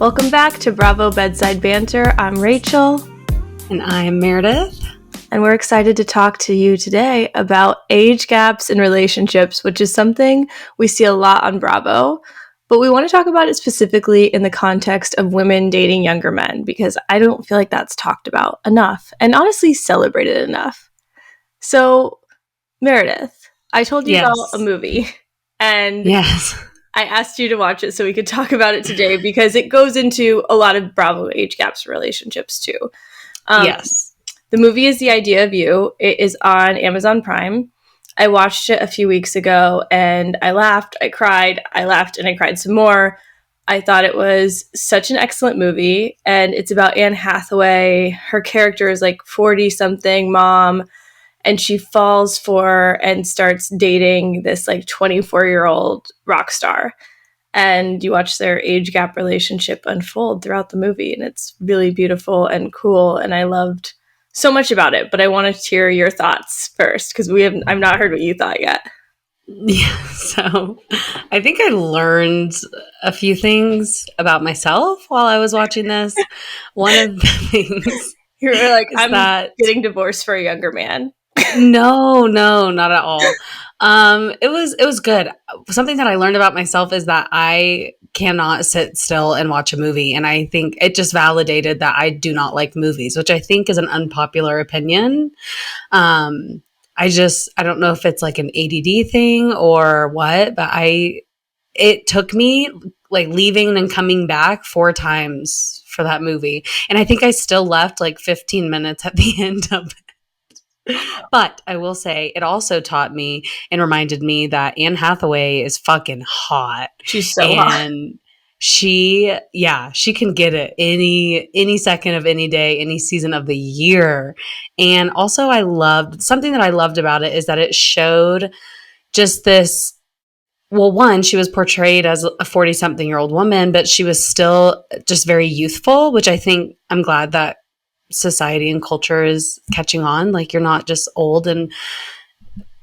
Welcome back to Bravo Bedside Banter. I'm Rachel. And I'm Meredith. And we're excited to talk to you today about age gaps in relationships, which is something we see a lot on Bravo. But we want to talk about it specifically in the context of women dating younger men, because I don't feel like that's talked about enough and honestly celebrated enough. So, Meredith, I told you about a movie, and I asked you to watch it so we could talk about it today because it goes into a lot of Bravo age gaps relationships too. The movie is The Idea of You. It is on Amazon Prime. I watched it a few weeks ago and I laughed, I cried, I laughed, and I cried some more. I thought it was such an excellent movie, and it's about Anne Hathaway. Her character is like 40-something mom, and she falls for and starts dating this like 24-year-old rock star. And you watch their age gap relationship unfold throughout the movie, and it's really beautiful and cool, and I loved so much about it. But I wanted to hear your thoughts first, because I've not heard what you thought yet. Yeah, so I think I learned a few things about myself while I was watching this. One of the things you were like, I'm getting divorced for a younger man. No, not at all. It was good. Something that I learned about myself is that I cannot sit still and watch a movie. And I think it just validated that I do not like movies, which I think is an unpopular opinion. I don't know if it's like an ADD thing or what, but it took me like leaving and coming back 4 times for that movie. And I think I still left like 15 minutes at the end of it. But I will say it also taught me and reminded me that Anne Hathaway is fucking hot. She's so hot. And she can get it any second of any day, any season of the year. And also something that I loved about it is that it showed just this, well, one, she was portrayed as a 40-something-year-old woman, but she was still just very youthful, which I think I'm glad that society and culture is catching on. Like, you're not just old and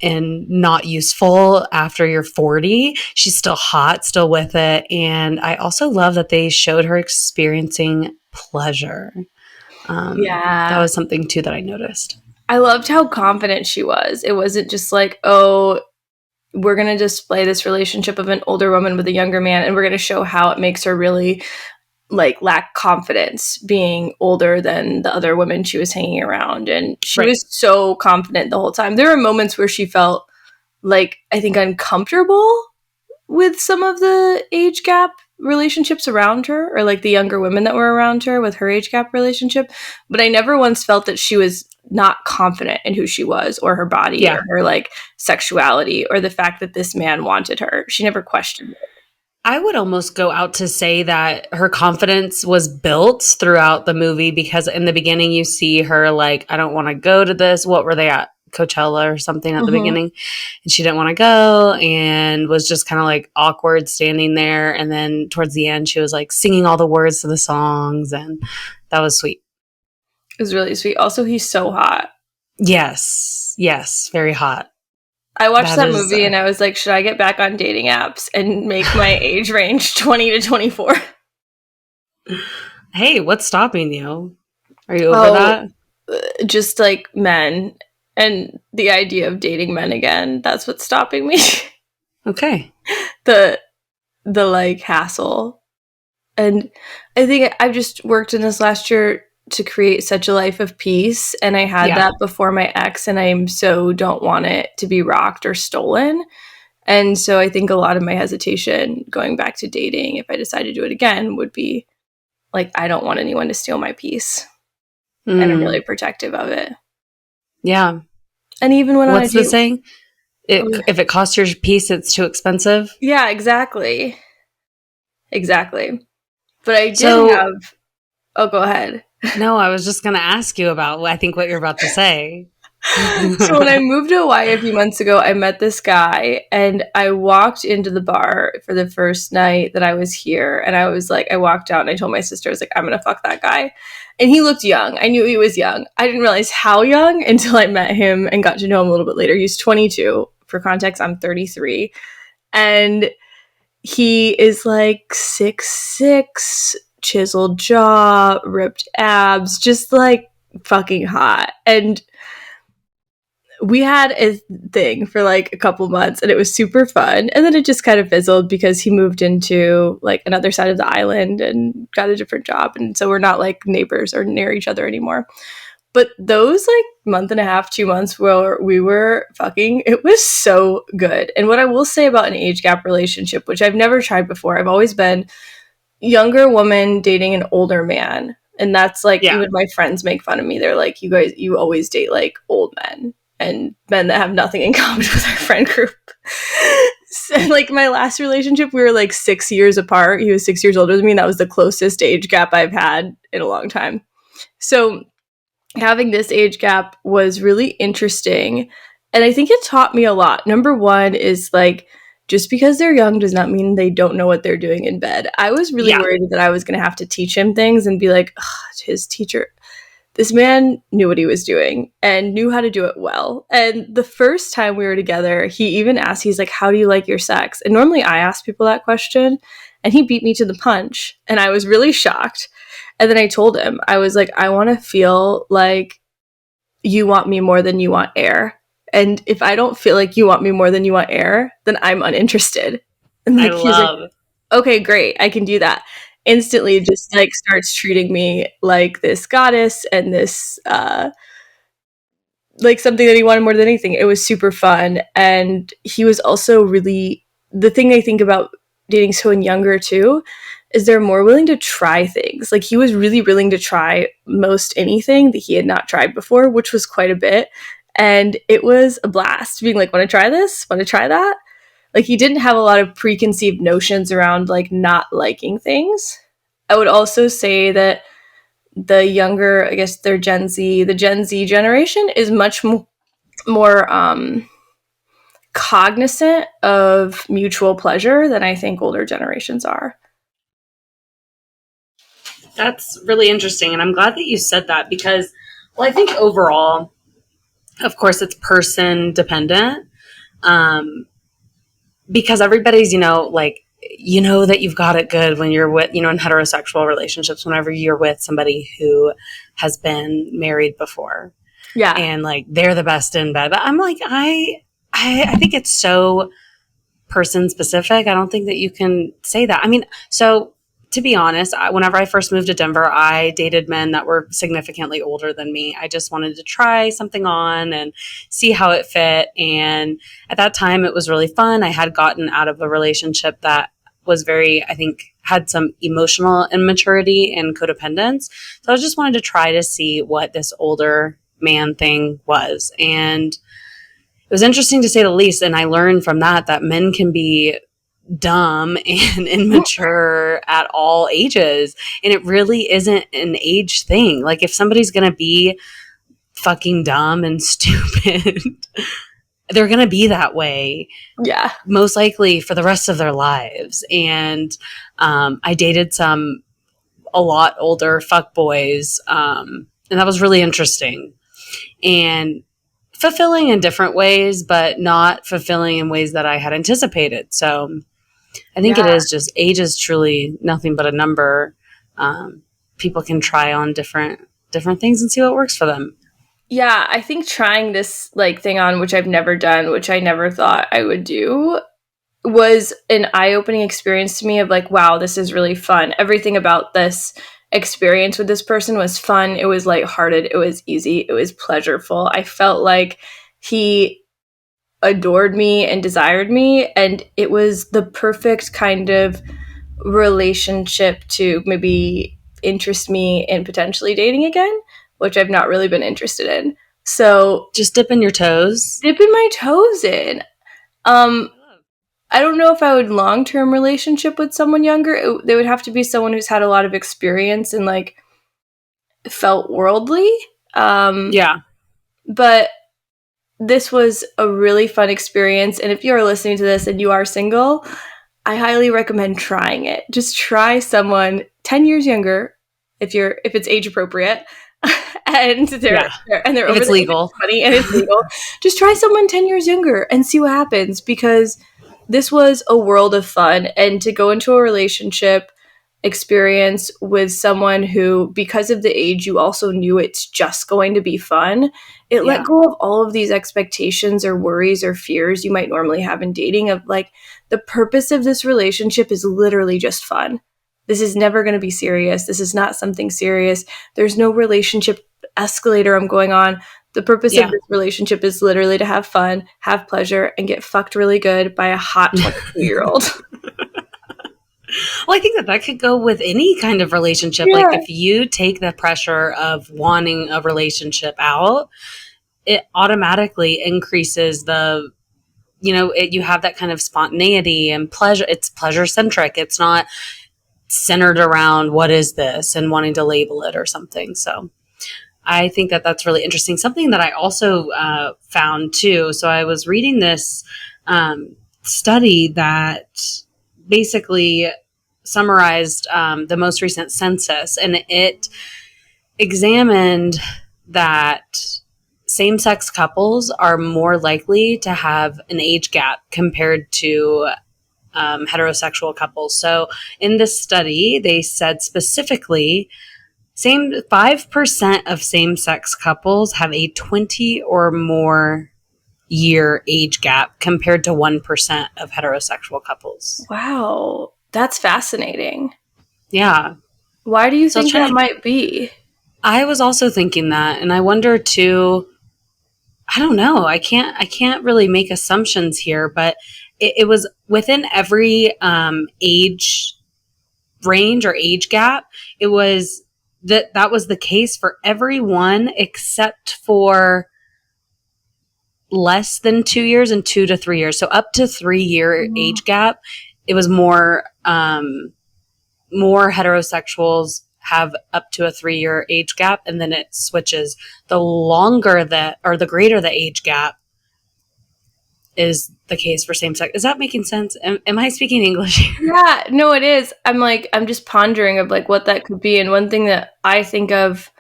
not useful after you're 40. She's still hot, still with it. And I also love that they showed her experiencing pleasure. That was something too that I noticed. I loved how confident she was. It wasn't just like, oh, we're going to display this relationship of an older woman with a younger man, and we're going to show how it makes her really like lack confidence being older than the other women she was hanging around. And she was so confident the whole time. There were moments where she felt like, I think, uncomfortable with some of the age gap relationships around her, or like the younger women that were around her with her age gap relationship. But I never once felt that she was not confident in who she was, or her body, or her like sexuality, or the fact that this man wanted her. She never questioned it. I would almost go out to say that her confidence was built throughout the movie, because in the beginning you see her like, I don't want to go to this. What were they at? Coachella or something at the beginning. And she didn't want to go and was just kind of like awkward standing there. And then towards the end, she was like singing all the words to the songs. And that was sweet. It was really sweet. Also, he's so hot. Yes, very hot. I watched that movie and I was like, should I get back on dating apps and make my age range 20 to 24? Hey, what's stopping you? Are you over that? Just like men and the idea of dating men again. That's what's stopping me. Okay. The like hassle. And I think I've just worked in this last year to create such a life of peace, and I had that before my ex, and I don't want it to be rocked or stolen. And so I think a lot of my hesitation going back to dating, if I decide to do it again, would be like, I don't want anyone to steal my peace. And I'm really protective of it. Yeah. And even when what's the saying? If it costs your peace, it's too expensive. Yeah, exactly. But I did have. Oh, go ahead. No, I was just going to ask you about, I think, what you're about to say. So when I moved to Hawaii a few months ago, I met this guy, and I walked into the bar for the first night that I was here. And I was like, I walked out and I told my sister, I was like, I'm going to fuck that guy. And he looked young. I knew he was young. I didn't realize how young until I met him and got to know him a little bit later. He's 22. For context, I'm 33. And he is like 6'6", chiseled jaw, ripped abs, just like fucking hot. And we had a thing for like a couple months and it was super fun. And then it just kind of fizzled because he moved into like another side of the island and got a different job. And so we're not like neighbors or near each other anymore. But those like month and a half, 2 months where we were fucking, it was so good. And what I will say about an age gap relationship, which I've never tried before, I've always been younger woman dating an older man. And that's like, even my friends make fun of me. They're like, you always date like old men and men that have nothing in common with our friend group. So, like my last relationship, we were like 6 years apart. He was 6 years older than me. And that was the closest age gap I've had in a long time. So having this age gap was really interesting. And I think it taught me a lot. Number one is like, just because they're young does not mean they don't know what they're doing in bed. I was really worried that I was going to have to teach him things and be like, his teacher, this man knew what he was doing and knew how to do it well. And the first time we were together, he even asked, he's like, how do you like your sex? And normally I ask people that question and he beat me to the punch. And I was really shocked. And then I told him, I was like, I want to feel like you want me more than you want air. And if I don't feel like you want me more than you want air, then I'm uninterested. And like, he's like, okay, great, I can do that. Instantly just like starts treating me like this goddess and this like something that he wanted more than anything. It was super fun. And he was also really, the thing I think about dating someone younger too is they're more willing to try things. Like he was really willing to try most anything that he had not tried before, which was quite a bit. And it was a blast being like, want to try this? Want to try that? Like he didn't have a lot of preconceived notions around like not liking things. I would also say that the younger, I guess they're Gen Z, the Gen Z generation is much more cognizant of mutual pleasure than I think older generations are. That's really interesting. And I'm glad that you said that because, well, I think overall, of course, it's person dependent. Because everybody's, like, that you've got it good when you're with, in heterosexual relationships, whenever you're with somebody who has been married before. Yeah. And like, they're the best in bed. But I'm like, I think it's so person specific. I don't think that you can say that. I mean, so to be honest, whenever I first moved to Denver, I dated men that were significantly older than me. I just wanted to try something on and see how it fit. And at that time, it was really fun. I had gotten out of a relationship that was very, I think, had some emotional immaturity and codependence. So I just wanted to try to see what this older man thing was. And it was interesting to say the least. And I learned from that men can be dumb and immature at all ages. And it really isn't an age thing. Like if somebody's going to be fucking dumb and stupid, they're going to be that way. Yeah. Most likely for the rest of their lives. And I dated a lot older fuckboys. And that was really interesting and fulfilling in different ways, but not fulfilling in ways that I had anticipated. So I think it is just age is truly nothing but a number. People can try on different things and see what works for them. Yeah, I think trying this like thing on, which I've never done, which I never thought I would do, was an eye-opening experience to me of like, wow, this is really fun. Everything about this experience with this person was fun. It was lighthearted. It was easy. It was pleasurable. I felt like he adored me and desired me, and it was the perfect kind of relationship to maybe interest me in potentially dating again, which I've not really been interested in. So just dipping your toes. Dipping my toes in. I don't know if I would long-term relationship with someone younger. They would have to be someone who's had a lot of experience and like felt worldly. Yeah. But this was a really fun experience. And if you are listening to this and you are single, I highly recommend trying it. Just try someone 10 years younger if it's age appropriate. And they're over it's legal. 20 and it's legal. Just try someone 10 years younger and see what happens, because this was a world of fun. And to go into a relationship experience with someone who, because of the age, you also knew it's just going to be fun. It let Yeah. go of all of these expectations or worries or fears you might normally have in dating of like, the purpose of this relationship is literally just fun. This is never going to be serious. This is not something serious. There's no relationship escalator I'm going on. The purpose of Yeah. this relationship is literally to have fun, have pleasure, and get fucked really good by a hot 22-year-old. Well, I think that could go with any kind of relationship. Yeah. Like if you take the pressure of wanting a relationship out, it automatically increases the, you have that kind of spontaneity and pleasure. It's pleasure centric. It's not centered around what is this and wanting to label it or something. So I think that that's really interesting. Something that I also found too. So I was reading this study that basically summarized the most recent census, and it examined that same-sex couples are more likely to have an age gap compared to heterosexual couples. So in this study, they said specifically 5% of same-sex couples have a 20 or more year age gap compared to 1% of heterosexual couples. Wow, that's fascinating. Yeah. Why do you So think that might be? I was also thinking that, and I wonder too, I don't know. I can't really make assumptions here, but it was within every age range or age gap. It was that was the case for everyone except for less than 2 years and 2 to 3 years. So up to 3 year age gap, it was more heterosexuals have up to a 3 year age gap, and then it switches. The longer that, or the greater the age gap, is the case for same sex. Is that making sense? Am I speaking English here? Yeah, no, it is. I'm just pondering of like what that could be. And one thing that I think of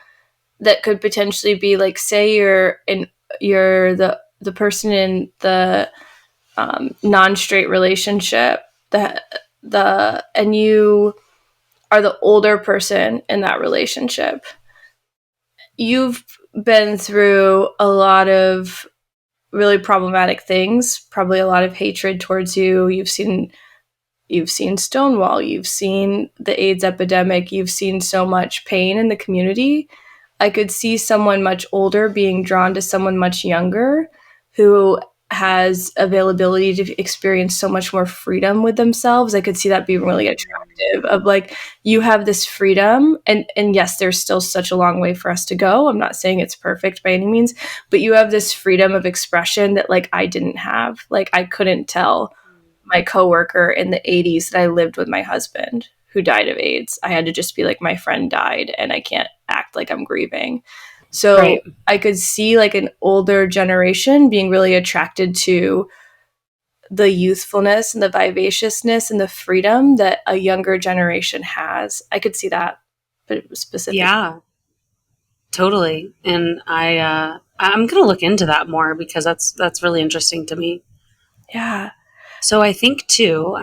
that could potentially be like, say you're the person in the non-straight relationship, and you are the older person in that relationship. You've been through a lot of really problematic things, probably a lot of hatred towards you. You've seen Stonewall, you've seen the AIDS epidemic, you've seen so much pain in the community. I could see someone much older being drawn to someone much younger who has availability to experience so much more freedom with themselves. I could see that being really attractive of like, you have this freedom, and yes, there's still such a long way for us to go. I'm not saying it's perfect by any means, but you have this freedom of expression that like I didn't have. Like I couldn't tell my coworker in the 80s that I lived with my husband who died of AIDS. I had to just be like, my friend died and I can't act like I'm grieving. So Right. I could see like an older generation being really attracted to the youthfulness and the vivaciousness and the freedom that a younger generation has. I could see that, but specifically. Yeah, totally. And I'm going to look into that more because that's really interesting to me. Yeah. So I think too,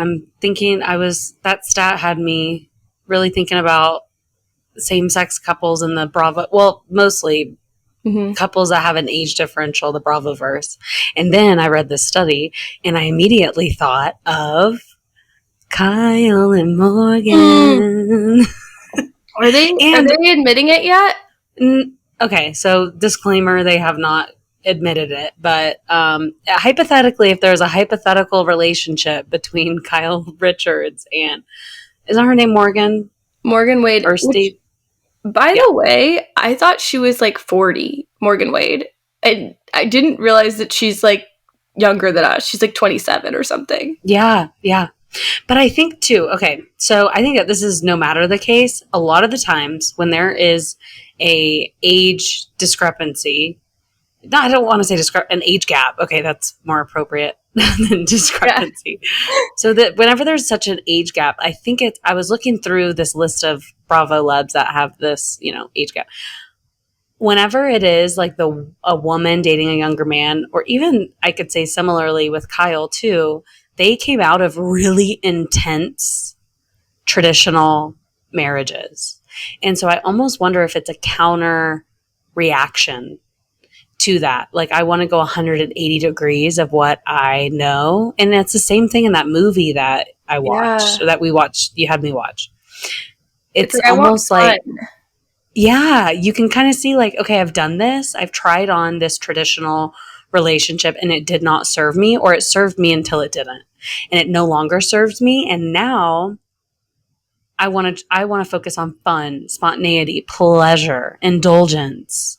that stat had me really thinking about same-sex couples in the mostly couples that have an age differential, the bravoverse. And then I read this study and I immediately thought of Kyle and Morgan. Are they admitting it yet? Okay, so disclaimer, they have not admitted it, but hypothetically, if there's a hypothetical relationship between Kyle Richards and, isn't her name Morgan Wade, or Steve? By the way, I thought she was like 40, Morgan Wade. And I didn't realize that she's like younger than us. She's like 27 or something. Yeah. But I think too, okay, so I think that this is no matter the case, a lot of the times when there is a age discrepancy, no, I don't want to say an age gap. Okay, that's more appropriate than discrepancy. Yeah. So that whenever there's such an age gap, I was looking through this list of Bravo Lebs that have this, age gap. Whenever it is like a woman dating a younger man, or even I could say similarly with Kyle too, they came out of really intense traditional marriages. And so I almost wonder if it's a counter reaction to that. Like, I want to go 180 degrees of what I know. And it's the same thing in that movie that I watched, Yeah. or that we watched, you had me watch. It's It's like I want almost fun. like, yeah, you can kind of see like, okay, I've done this. I've tried on this traditional relationship and it did not serve me, or it served me until it didn't. And it no longer serves me. And now I want to focus on fun, spontaneity, pleasure, indulgence.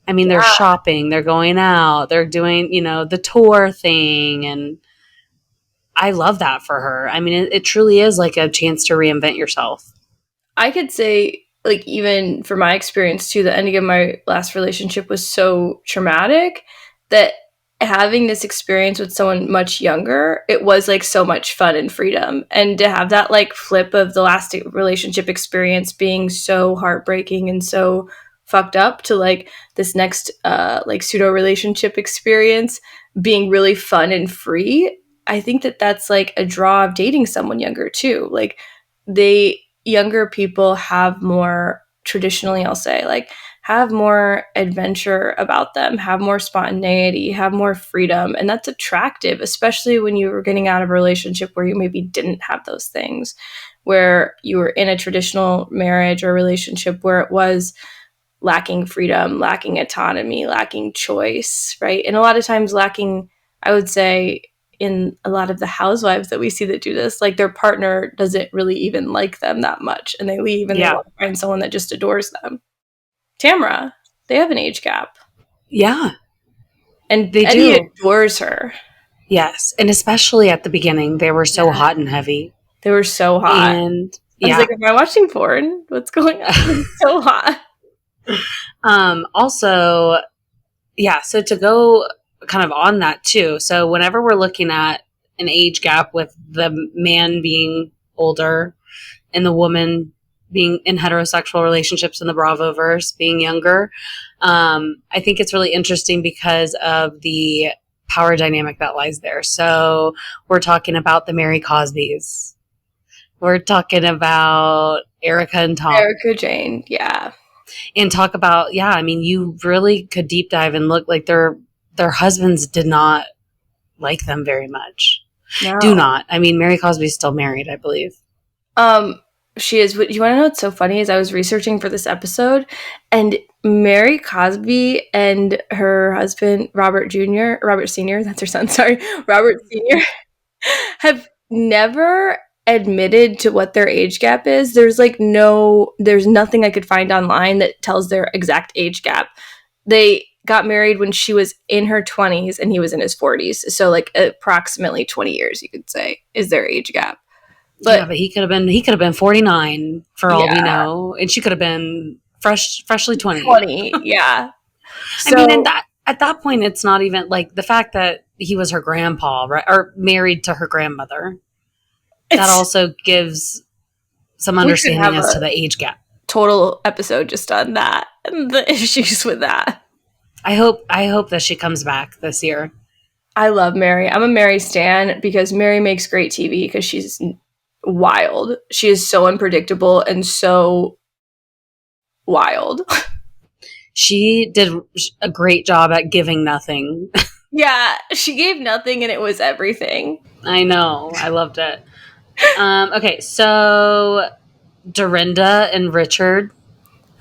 I mean, they're Yeah. shopping, they're going out, they're doing, the tour thing. And I love that for her. I mean, it truly is like a chance to reinvent yourself. I could say, like, even for my experience too, the ending of my last relationship was so traumatic that having this experience with someone much younger, it was like so much fun and freedom. And to have that like flip of the last relationship experience being so heartbreaking and so fucked up to like this next like pseudo relationship experience being really fun and free. I think that that's like a draw of dating someone younger too. Like, they younger people have more, traditionally I'll say, like, have more adventure about them, have more spontaneity, have more freedom, and that's attractive, especially when you were getting out of a relationship where you maybe didn't have those things, where you were in a traditional marriage or relationship where it was lacking freedom, lacking autonomy, lacking choice, right? And a lot of times lacking, I would say, in a lot of the housewives that we see that do this, like their partner doesn't really even like them that much and they leave and they Yeah. want to find someone that just adores them. Tamara, they have an age gap. Yeah, And they Eddie do. adores her. Yes. And especially at the beginning, they were so Yeah. hot and heavy. They were so hot. And I was yeah. like, am I watching porn? What's going on? They're so hot. Also, yeah, so to go kind of on that too. So whenever we're looking at an age gap with the man being older and the woman being in heterosexual relationships in the bravoverse being younger, I think it's really interesting because of the power dynamic that lies there. So we're talking about the Mary Cosbys. We're talking about Erica and Tom. Erica Jane, yeah. And talk about, yeah, I mean, you really could deep dive and look like their husbands did not like them very much. No. Do not. I mean, Mary Cosby's still married, I believe. She is. You want to know what's so funny is I was researching for this episode, and Mary Cosby and her husband Robert Senior, that's her son. Sorry, Robert Senior, have never admitted to what their age gap is. There's nothing I could find online that tells their exact age gap. They got married when she was in her 20s and he was in his 40s. So like approximately 20 years, you could say, is their age gap. But yeah, but he could have been 49 for all we yeah, know, and she could have been freshly 20. 20, yeah. I mean, So at that point, it's not even like the fact that he was her grandpa, right, or married to her grandmother. That also gives some we should have understanding as a to the age gap. total episode just on that and the issues with that. I hope that she comes back this year. I love Mary. I'm a Mary stan because Mary makes great TV because she's wild. She is so unpredictable and so wild. She did a great job at giving nothing. Yeah, she gave nothing and it was everything. I know. I loved it. Okay, so Dorinda and Richard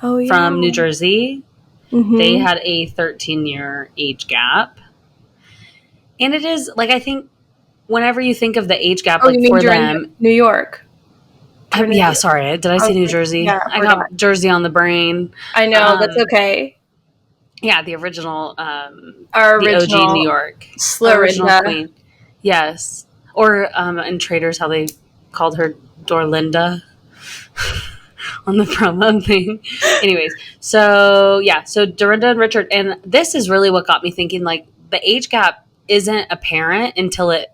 from New Jersey, they had a 13-year age gap. And it is, like, I think whenever you think of the age gap, like, for them... New York. yeah, sorry. Did I say New Jersey? Yeah, I got Jersey on the brain. I know, that's okay. Yeah, the original, Our the original OG New York. Slurrinda. Queen. Yes. Or in Traders, how they called her Dorlinda on the promo thing. Anyways, so Dorinda and Richard, and this is really what got me thinking, like, the age gap isn't apparent until it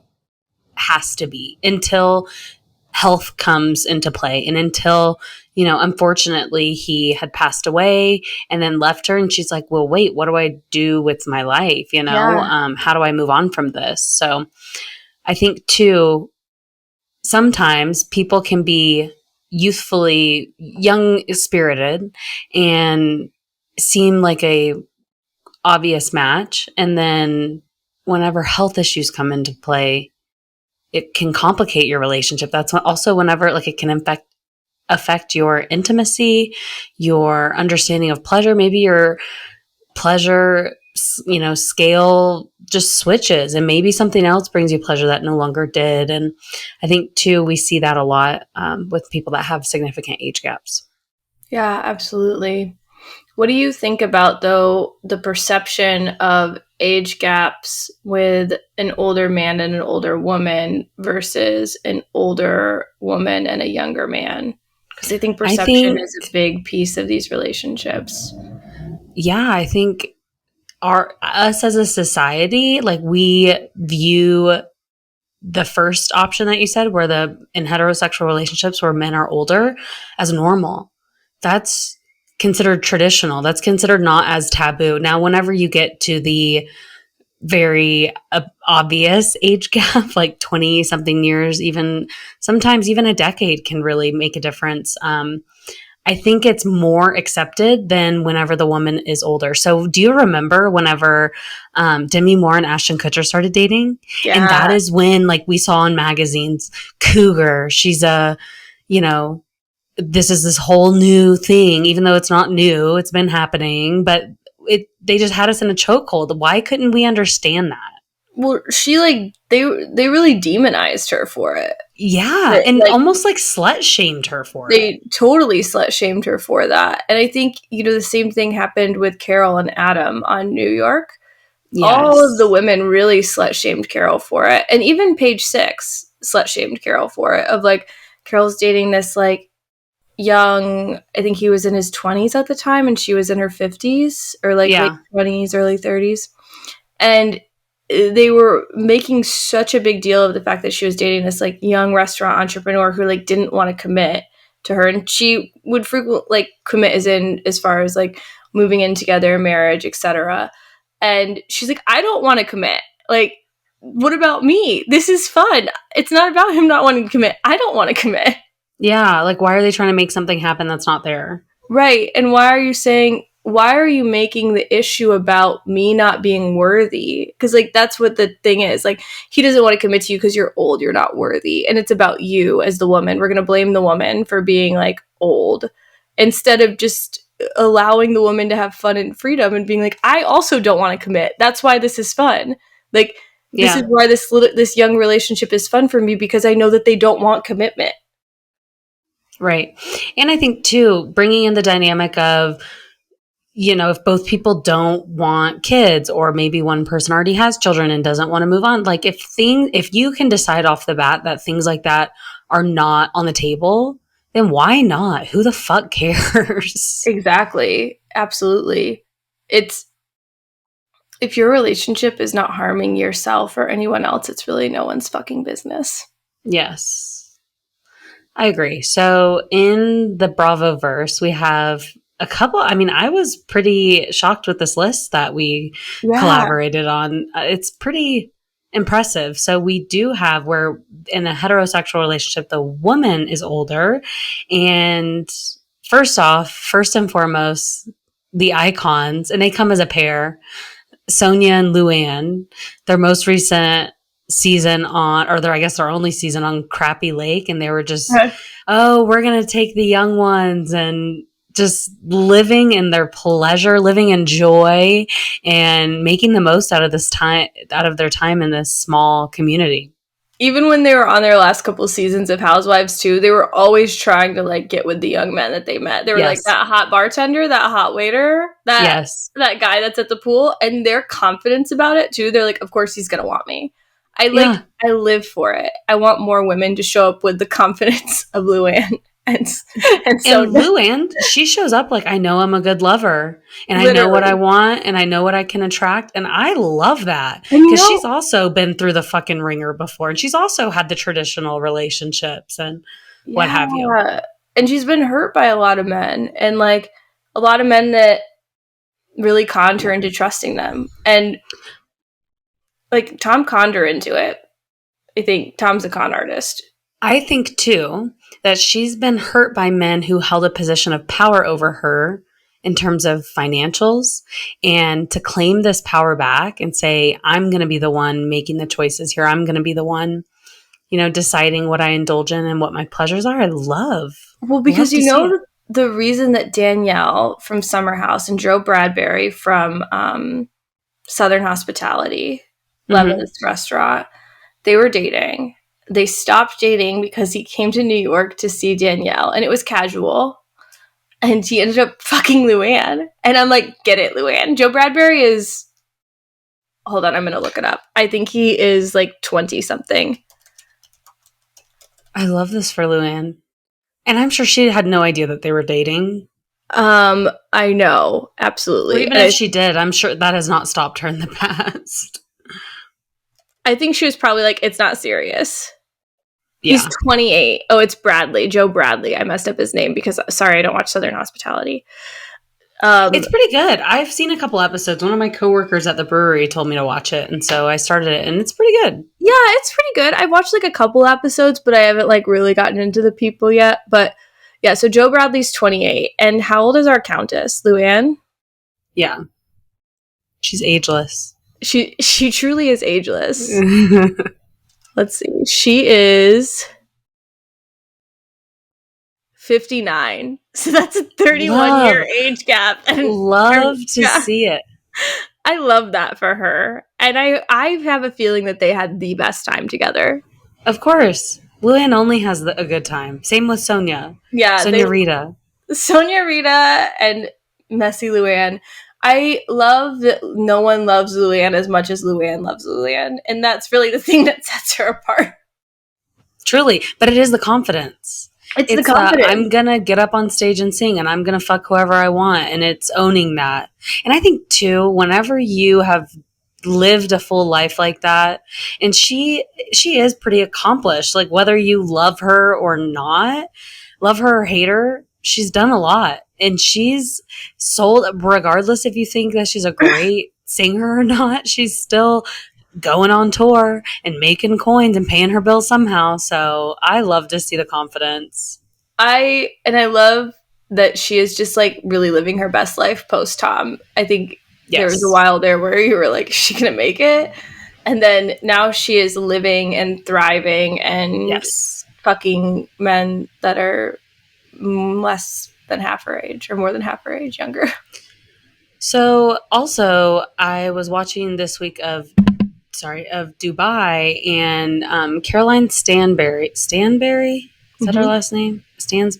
has to be, until health comes into play, and until, unfortunately he had passed away and then left her, and she's like, well, wait, what do I do with my life? How do I move on from this? So I think too, sometimes people can be youthfully young spirited and seem like a obvious match. And then whenever health issues come into play, it can complicate your relationship. That's also whenever like it can affect your intimacy, your understanding of pleasure. Maybe your pleasure, scale just switches, and maybe something else brings you pleasure that no longer did. And I think too, we see that a lot with people that have significant age gaps. Yeah, absolutely. What do you think about, though, the perception of age gaps with an older man and an older woman versus an older woman and a younger man? Because I think I perception think, is a big piece of these relationships. yeah, I think us as a society, like we view the first option that you said, where in heterosexual relationships where men are older, as normal. That's considered traditional. That's considered not as taboo. Now, whenever you get to the very obvious age gap, like 20 something years, even sometimes even a decade can really make a difference. I think it's more accepted than whenever the woman is older. So do you remember whenever Demi Moore and Ashton Kutcher started dating? And that Yeah. is when, like, we saw in magazines, cougar, she's this is this whole new thing, even though it's not new, it's been happening, but they just had us in a chokehold. Why couldn't we understand that? Well, they really demonized her for it. Yeah, That, and like, almost like slut shamed her for it. they totally slut shamed her for that. And I think, the same thing happened with Carol and Adam on New York. All of the Yes. women really slut shamed Carol for it. And even Page Six slut shamed Carol for it. Of like, Carol's dating this like young, I think he was in his 20s at the time and she was in her 50s, or like late Yeah. 20s, early 30s. And they were making such a big deal of the fact that she was dating this like young restaurant entrepreneur who like didn't want to commit to her, and she would frequently like commit as far as like moving in together, marriage, etc. And she's like, I don't want to commit. Like, what about me? This is fun. It's not about him not wanting to commit. I don't want to commit. Yeah, like why are they trying to make something happen that's not there? Right. And why are you making the issue about me not being worthy? Because, like, that's what the thing is. Like, he doesn't want to commit to you because you're old, you're not worthy. And it's about you as the woman. We're going to blame the woman for being, like, old instead of just allowing the woman to have fun and freedom and being like, I also don't want to commit. That's why this is fun. Like, this is Yeah. why this young relationship is fun for me, because I know that they don't want commitment. Right. And I think too, bringing in the dynamic of, if both people don't want kids, or maybe one person already has children and doesn't want to move on, like if you can decide off the bat that things like that are not on the table, then why not? Who the fuck cares? Exactly. Absolutely. It's If your relationship is not harming yourself or anyone else, it's really no one's fucking business. Yes, I agree. So in the bravoverse, we have a couple. I mean, I was pretty shocked with this list that we Yeah. collaborated on. It's pretty impressive. So we do have where in a heterosexual relationship, the woman is older. And first and foremost, the icons, and they come as a pair, Sonia and Luann, their most recent season on, or I guess their only season on Crappy Lake, and they were just, oh, we're gonna take the young ones and just living in their pleasure, living in joy, and making the most out of their time in this small community. Even when they were on their last couple of seasons of Housewives too, they were always trying to like get with the young men that they met. They were like Yes. that hot bartender, that hot waiter, Yes. that guy that's at the pool, and their confidence about it too. They're like, of course he's gonna want me. Yeah. I live for it. I want more women to show up with the confidence of Luann and so And Luann, she shows up like, I know I'm a good lover, and I know what I literally. want, and I know what I can attract. And I love that And because she's also been through the fucking ringer before, and she's also had the traditional relationships and what have you. Yeah. And she's been hurt by a lot of men, and like a lot of men that really conned her into trusting them. And like Tom conned her into it. I think Tom's a con artist. I think too. that she's been hurt by men who held a position of power over her in terms of financials, and to claim this power back and say, I'm going to be the one making the choices here. I'm going to be the one, deciding what I indulge in and what my pleasures are. I love because to see it. the reason that Danielle from Summer House and Joe Bradbury from Southern Hospitality, Levin's restaurant, they were dating. They stopped dating because he came to New York to see Danielle, and it was casual. And he ended up fucking Luann. And I'm like, get it, Luann. Joe Bradbury is... Hold on, I'm going to look it up. I think he is like 20-something. I love this for Luann. And I'm sure she had no idea that they were dating. I know, absolutely. Or even if she did, I'm sure that has not stopped her in the past. I think she was probably like, it's not serious. Yeah. He's 28. Oh, it's Bradley. Joe Bradley. I messed up his name because, sorry, I don't watch Southern Hospitality. It's pretty good. I've seen a couple episodes. One of my coworkers at the brewery told me to watch it, and so I started it, and it's pretty good. Yeah, it's pretty good. I've watched like a couple episodes, but I haven't like really gotten into the people yet. But yeah, so Joe Bradley's 28. And how old is our countess, Luann? Yeah. She's ageless. She truly is ageless. Let's see. She is 59. So that's a 31-year age gap. And love to see it. I love that for her. And I have a feeling that they had the best time together. Of course. Luann only has a good time. Same with Sonia. Yeah. Sonia Rita. Sonia Rita and Messy Luann. I love that no one loves Luann as much as Luann loves Luann. And that's really the thing that sets her apart. Truly. But it is the confidence. It's the confidence. I'm going to get up on stage and sing, and I'm going to fuck whoever I want. And it's owning that. And I think, too, whenever you have lived a full life like that, and she is pretty accomplished, like whether you love her or not, love her or hate her, she's done a lot. And she's sold, regardless if you think that she's a great singer or not, she's still going on tour and making coins and paying her bills somehow. So I love to see the confidence. I love that she is just like really living her best life post Tom. I think there was a while there where you were like, is she gonna make it? And then now she is living and thriving and fucking men that are less than half her age or more than half her age younger. So also I was watching this week of Dubai, and Caroline Stanberry. Stanberry? Is that her last name? Stan.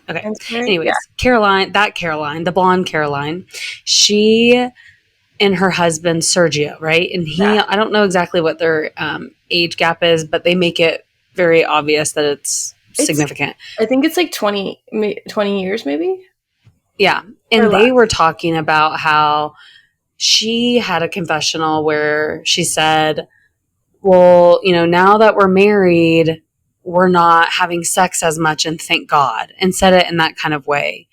Okay. Anyways, yeah. Caroline, the blonde Caroline, she and her husband Sergio, right? And I don't know exactly what their age gap is, but they make it very obvious that it's significant. I think it's like 20 years maybe. Yeah. And they were talking about how she had a confessional where she said, well, now that we're married, we're not having sex as much, and thank God, and said it in that kind of way.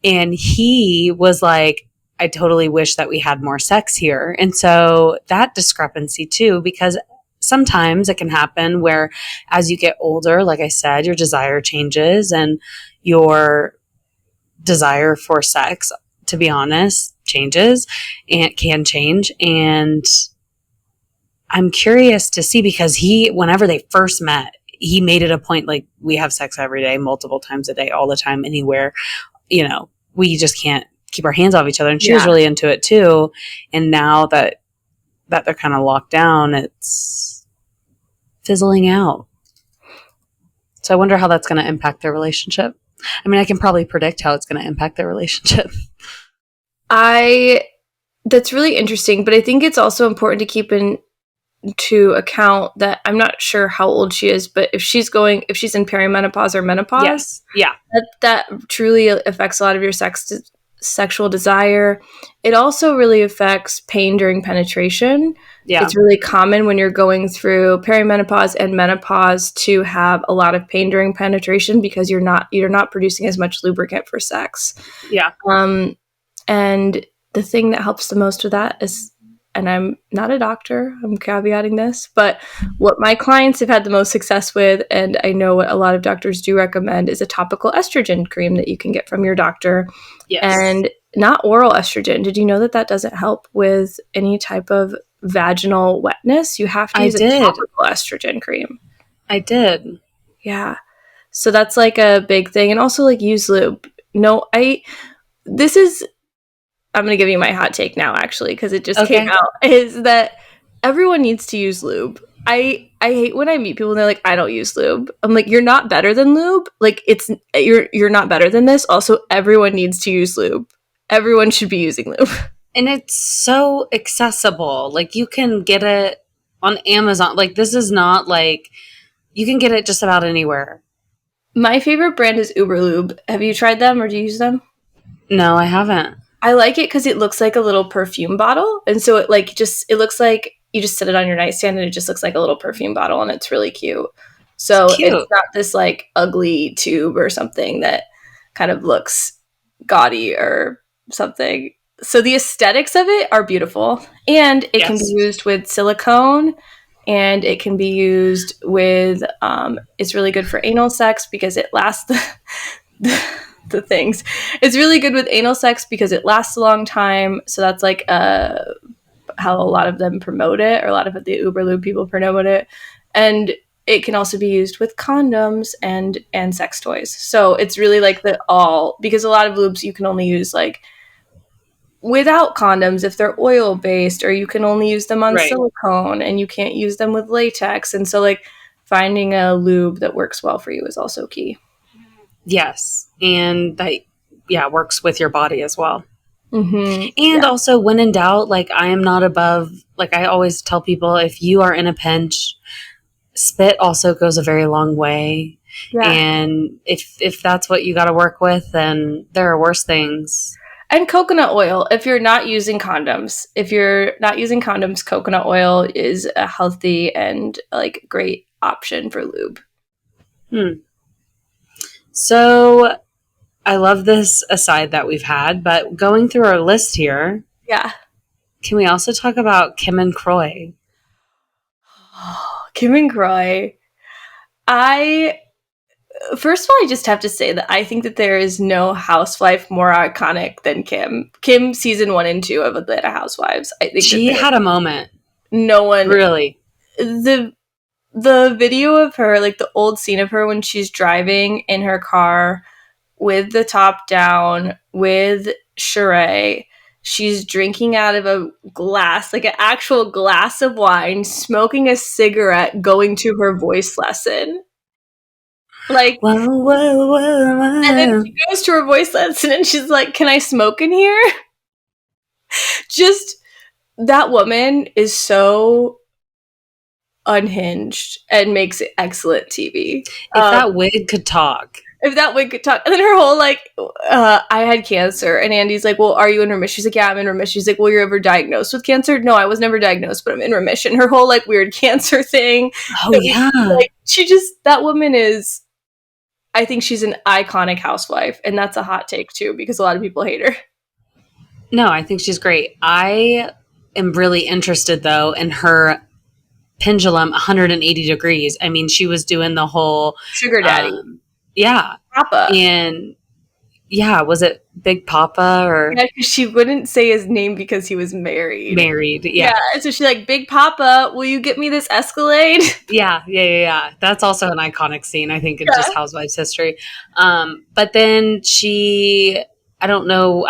And he was like, I totally wish that we had more sex here. And so that discrepancy too, because sometimes it can happen where as you get older, like I said, your desire changes, and your desire for sex, to be honest, changes and can change. And I'm curious to see, because whenever they first met, he made it a point, like, we have sex every day, multiple times a day, all the time, anywhere, we just can't keep our hands off each other. And she was really into it too. And now that they're kind of locked down, it's fizzling out. So I wonder how that's going to impact their relationship. I mean, I can probably predict how it's going to impact their relationship. That's really interesting, but I think it's also important to keep into account that I'm not sure how old she is, but if she's in perimenopause or menopause, that truly affects a lot of your sexual desire. It also really affects pain during penetration. Yeah. It's really common when you're going through perimenopause and menopause to have a lot of pain during penetration because you're not producing as much lubricant for sex. Yeah. And the thing that helps the most with that is and I'm not a doctor, I'm caveating this, but what my clients have had the most success with, and I know what a lot of doctors do recommend, is a topical estrogen cream that you can get from your doctor. Yes. And not oral estrogen. Did you know that that doesn't help with any type of vaginal wetness? You have to I use a did. topical estrogen cream. I did. Yeah. So that's like a big thing. And also like use lube. No, this is, I'm going to give you my hot take now actually, because it just came Okay. out, is that everyone needs to use lube. I hate when I meet people and they're like, I don't use lube. I'm like, you're not better than lube. Like you're not better than this. Also, everyone needs to use lube. Everyone should be using lube. And it's so accessible. Like you can get it on Amazon. Like this is not like you can get it just about anywhere. My favorite brand is Uberlube. Have you tried them or do you use them? No, I haven't. I like it because it looks like a little perfume bottle. And so it looks like you just set it on your nightstand and it just looks like a little perfume bottle and it's really cute. It's So it's cute. not this like ugly tube or something that kind of looks gaudy or something. So the aesthetics of it are beautiful. And it can be Yes. used with silicone and it can be used with, it's really good for anal sex because it lasts the things. It's really good with anal sex because it lasts a long time. So that's like how a lot of them promote it, or a lot of the Uberlube people promote it. And it can also be used with condoms and sex toys. So it's really like because a lot of lubes you can only use like without condoms if they're oil based, or you can only use them on Right. silicone and you can't use them with latex. And so like finding a lube that works well for you is also key. Yes. And that, yeah, works with your body as well. Mm-hmm. And Yeah. also, when in doubt, like I am not above, like I always tell people, if you are in a pinch, spit also goes a very long way. Yeah. And if that's what you got to work with, then there are worse things. And coconut oil, if you're not using condoms. If you're not using condoms, coconut oil is a healthy and like great option for lube. So I love this aside that we've had, but going through our list here, Yeah. can we also talk about Kim and Croy? Kim and Croy. First of all, I just have to say that I think that there is no housewife more iconic than Kim. Kim season 1 and 2 of Atlanta Housewives. I think She had a moment. no one Really. the video of her, like the old scene of her when she's driving in her car with the top down with Sheree. She's drinking out of a glass, like an actual glass of wine, smoking a cigarette, going to her voice lesson. Like, Whoa, whoa, whoa, whoa. and then she goes to her voice lesson and she's like, "Can I smoke in here?" Just that woman is so unhinged and makes excellent TV. If that wig could talk. If that wig could talk. And then her whole like, I had cancer. And Andy's like, well, are you in remission? She's like, yeah, I'm in remission. She's like, well, you're ever diagnosed with cancer? No, I was never diagnosed, but I'm in remission. Her whole like weird cancer thing. Oh, yeah. Like, that woman is, I think she's an iconic housewife. And that's a hot take too, because a lot of people hate her. No, I think she's great. I am really interested though in her pendulum 180 degrees. I mean, she was doing the whole Sugar daddy. Yeah. Papa. And yeah, was it Big Papa or? Yeah, because she wouldn't say his name because he was married. Married, yeah. So she's like, Big Papa, will you get me this Escalade? Yeah. That's also an iconic scene, I think, in just Housewives history. But then I don't know,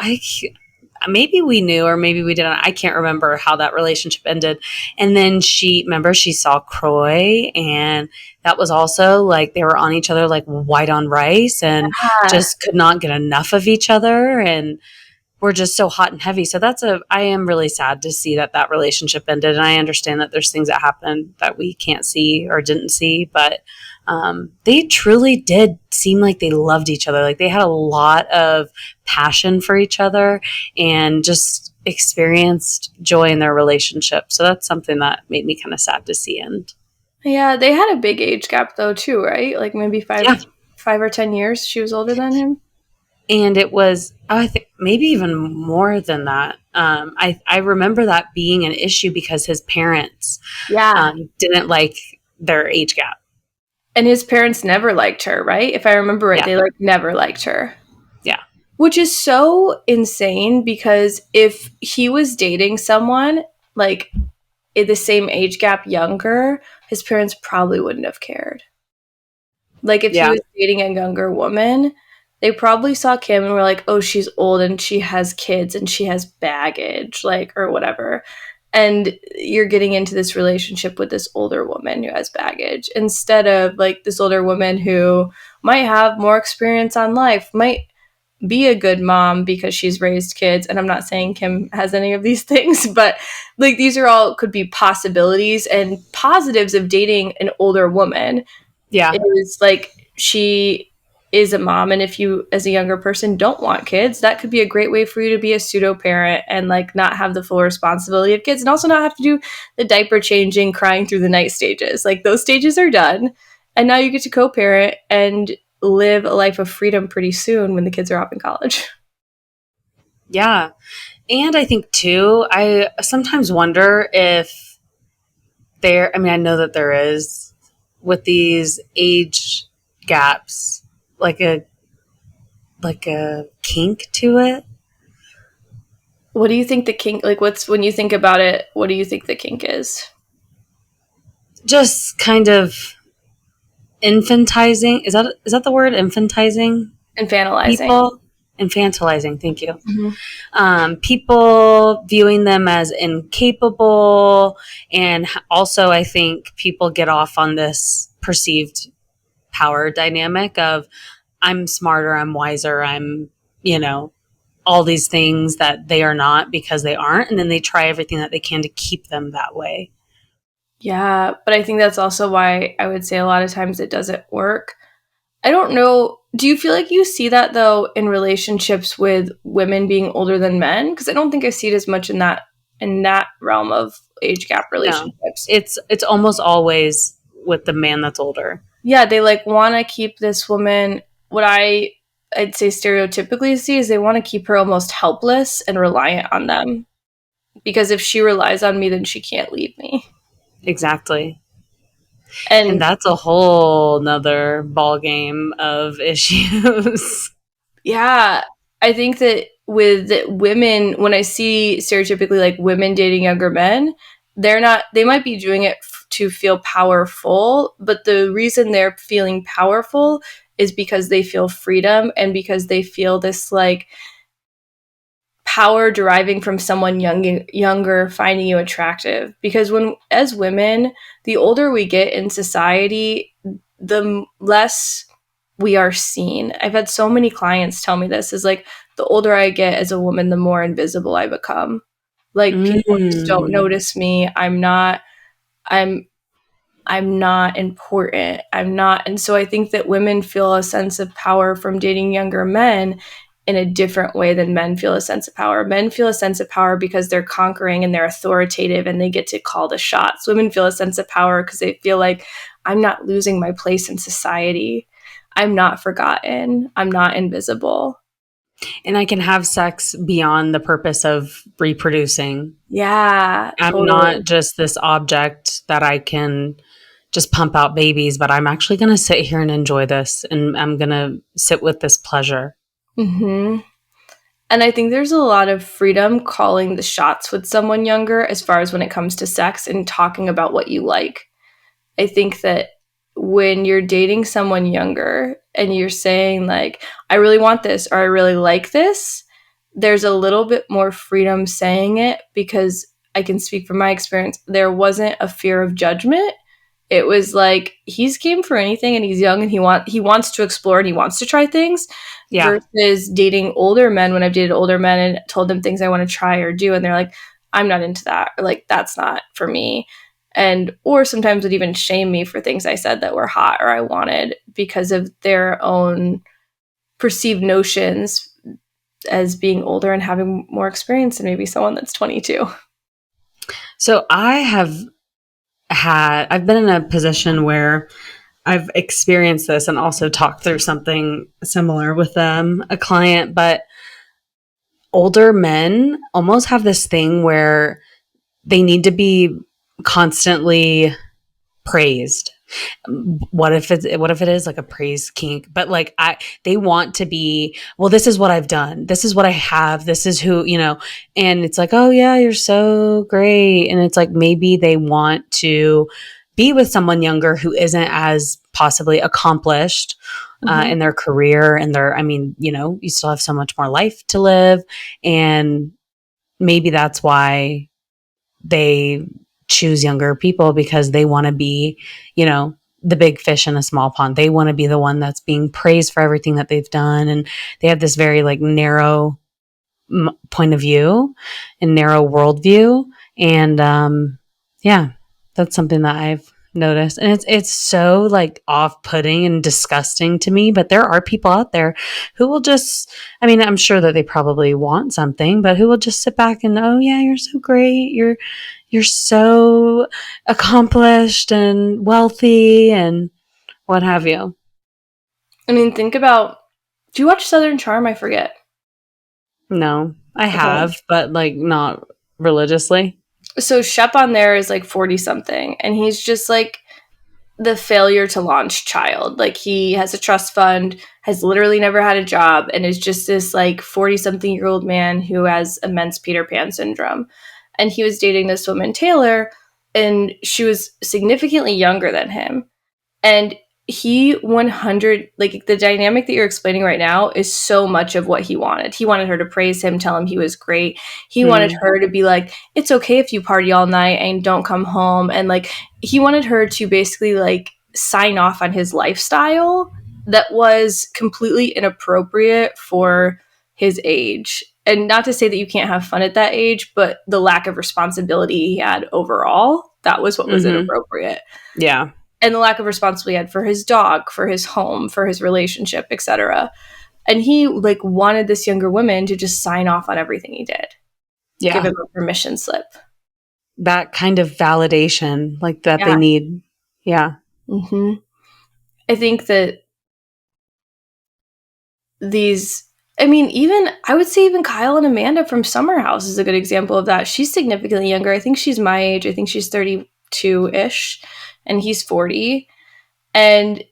maybe we knew or maybe we didn't. I can't remember how that relationship ended. And then she saw Croy, and that was also like they were on each other like white on rice and just could not get enough of each other and were just so hot and heavy. So I am really sad to see that relationship ended. And I understand that there's things that happen that we can't see or didn't see, but they truly did seem like they loved each other. Like they had a lot of passion for each other and just experienced joy in their relationship. So that's something that made me kind of sad to see end. Yeah, they had a big age gap though too, right? Like maybe 5 or 10 years she was older than him. And it was, I think maybe even more than that. I remember that being an issue because his parents Yeah. didn't like their age gap. And his parents never liked her, right? If I remember right, Yeah. they like never liked her. Yeah. Which is so insane because if he was dating someone like in the same age gap younger, his parents probably wouldn't have cared. Like if he Yeah. was dating a younger woman, they probably saw Kim and were like, "Oh, she's old and she has kids and she has baggage, like or whatever." And you're getting into this relationship with this older woman who has baggage instead of like this older woman who might have more experience on life, might be a good mom because she's raised kids. And I'm not saying Kim has any of these things, but like these are all could be possibilities and positives of dating an older woman Yeah. is like she is a mom, and if you as a younger person don't want kids, that could be a great way for you to be a pseudo parent and like not have the full responsibility of kids and also not have to do the diaper changing crying through the night stages. Like those stages are done, and now you get to co-parent and live a life of freedom pretty soon when the kids are off in college. Yeah. And I think too, I sometimes wonder if there, I mean, I know that there is with these age gaps, like a, like a kink to it. What do you think the kink like what's when you think about it, what do you think the kink is? Just kind of infantizing. Is that the word? Infantizing Infantilizing. people? Infantilizing, thank you. Mm-hmm. People viewing them as incapable. And also, I think people get off on this perceived power dynamic of I'm smarter, I'm wiser, I'm, you know, all these things that they are not because they aren't. And then they try everything that they can to keep them that way. Yeah, but I think that's also why I would say a lot of times it doesn't work. I don't know. Do you feel like you see that though in relationships with women being older than men? Because I don't think I see it as much in that realm of age gap No, relationships. it's almost always with the man that's older. Yeah, they like want to keep this woman. What I'd say stereotypically see is they want to keep her almost helpless and reliant on them because if she relies on me, then she can't leave me. Exactly. And And that's a whole nother ball game of issues. yeah, I think that with women, when I see stereotypically like women dating younger men, they might be doing it to feel powerful, but the reason they're feeling powerful is because they feel freedom and because they feel this like power deriving from someone younger finding you attractive. Because when, as women, the older we get in society, the less we are seen. I've had so many clients tell me this is like the older I get as a woman, the more invisible I become. Like people just don't Mm. notice me. I'm I'm not important. I'm not. And so I think that women feel a sense of power from dating younger men in a different way than men feel a sense of power. Men feel a sense of power because they're conquering and they're authoritative and they get to call the shots. Women feel a sense of power because they feel like I'm not losing my place in society. I'm not forgotten. I'm not invisible. And I can have sex beyond the purpose of reproducing. Yeah, I'm not totally. just this object that I can just pump out babies, but I'm actually going to sit here and enjoy this and I'm going to sit with this pleasure. Hmm. And I think there's a lot of freedom calling the shots with someone younger as far as when it comes to sex and talking about what you like. I think that when you're dating someone younger and you're saying, like, I really want this or I really like this, there's a little bit more freedom saying it because I can speak from my experience. There wasn't a fear of judgment. It was like he's game for anything and he's young and he wants to explore and he wants to try things Yeah. versus dating older men when I've dated older men and told them things I want to try or do and they're like, I'm not into that or like that's not for me. And or sometimes would even shame me for things I said that were hot or I wanted because of their own perceived notions as being older and having more experience than maybe someone that's 22. So I've been in a position where I've experienced this and also talked through something similar with a client, but older men almost have this thing where they need to be constantly praised. What if it is like a praise kink? But like they want to be, well, this is what I've done. This is what I have. This is who, and it's like, oh yeah, you're so great. And it's like, maybe they want to be with someone younger who isn't as possibly accomplished in their career and you still have so much more life to live. And maybe that's why they choose younger people, because they want to be, the big fish in a small pond. They want to be the one that's being praised for everything that they've done. And they have this very like narrow point of view and narrow worldview. And yeah, that's something that I've noticed. And it's so like off-putting and disgusting to me. But there are people out there who will just, I'm sure that they probably want something, but who will just sit back and, oh yeah, you're so great. You're so accomplished and wealthy and what have you. Think about, do you watch Southern Charm? I forget. No, I have, but like not religiously. So Shep on there is like 40 something, and he's just like the failure to launch child. Like, he has a trust fund, has literally never had a job, and is just this like 40 something year old man who has immense Peter Pan syndrome. And he was dating this woman, Taylor, and she was significantly younger than him. And he 100, like, the dynamic that you're explaining right now is so much of what he wanted. He wanted her to praise him, tell him he was great. He wanted her to be like, it's okay if you party all night and don't come home. And like, he wanted her to basically like sign off on his lifestyle that was completely inappropriate for his age. And not to say that you can't have fun at that age, but the lack of responsibility he had overall, that was what was inappropriate. Yeah. And the lack of responsibility he had for his dog, for his home, for his relationship, etc. And he like wanted this younger woman to just sign off on everything he did. Yeah. Give him a permission slip. That kind of validation, like that they need. Yeah. Mm-hmm. I think that I would say even Kyle and Amanda from Summer House is a good example of that. She's significantly younger. I think she's my age. I think she's 32-ish. And he's 40. And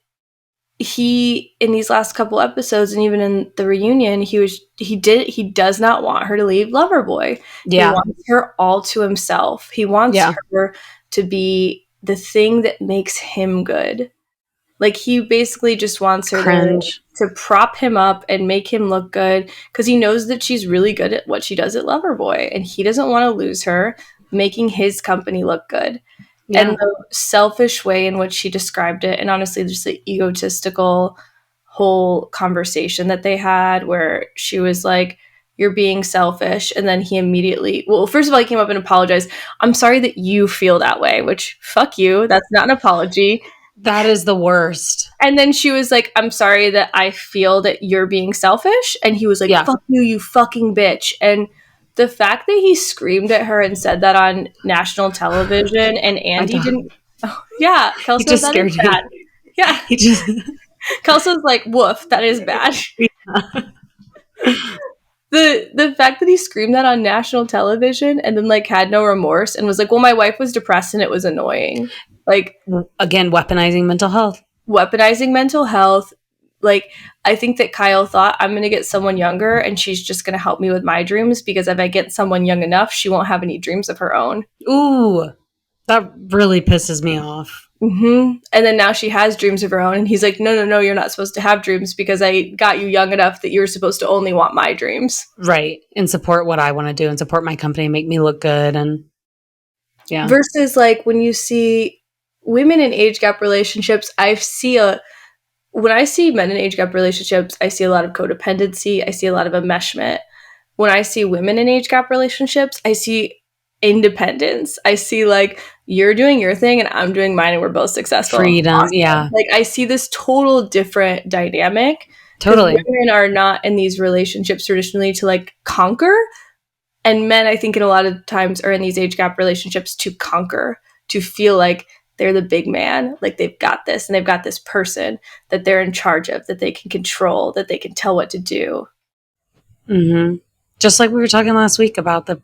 he, in these last couple episodes and even in the reunion, he does not want her to leave Loverboy. Yeah. He wants her all to himself. He wants her to be the thing that makes him good. Like, he basically just wants her to prop him up and make him look good, because he knows that she's really good at what she does at Loverboy, and he doesn't want to lose her, making his company look good. Yeah. And the selfish way in which she described it, and honestly just the egotistical whole conversation that they had, where she was like, you're being selfish. And then he immediately, well, first of all, he came up and apologized. I'm sorry that you feel that way, which, fuck you. That's not an apology. That is the worst. And then she was like, I'm sorry that I feel that you're being selfish. And he was like, fuck you, you fucking bitch. And the fact that he screamed at her and said that on national television, and Andy didn't. Oh, yeah, Kelso, just that scared is bad. me. Yeah, Kelso's like, woof, that is bad. Yeah. The fact that he screamed that on national television and then like had no remorse and was like, well, my wife was depressed and it was annoying. Like, again, weaponizing mental health. Like, I think that Kyle thought, I'm going to get someone younger and she's just going to help me with my dreams, because if I get someone young enough, she won't have any dreams of her own. Ooh, that really pisses me off. Mm-hmm. And then now she has dreams of her own. And he's like, no, you're not supposed to have dreams, because I got you young enough that you're supposed to only want my dreams. Right. And support what I want to do and support my company and make me look good. And yeah. Versus like when you see women in age gap relationships, when I see men in age gap relationships, I see a lot of codependency. I see a lot of enmeshment. When I see women in age gap relationships, I see independence. I see like, you're doing your thing and I'm doing mine and we're both successful. Freedom. Awesome. Yeah. Like, I see this total different dynamic. Totally. Women are not in these relationships traditionally to like conquer. And men, I think, in a lot of times are in these age gap relationships to conquer, to feel like they're the big man, like they've got this, and they've got this person that they're in charge of, that they can control, that they can tell what to do. Mm-hmm. Just like we were talking last week about the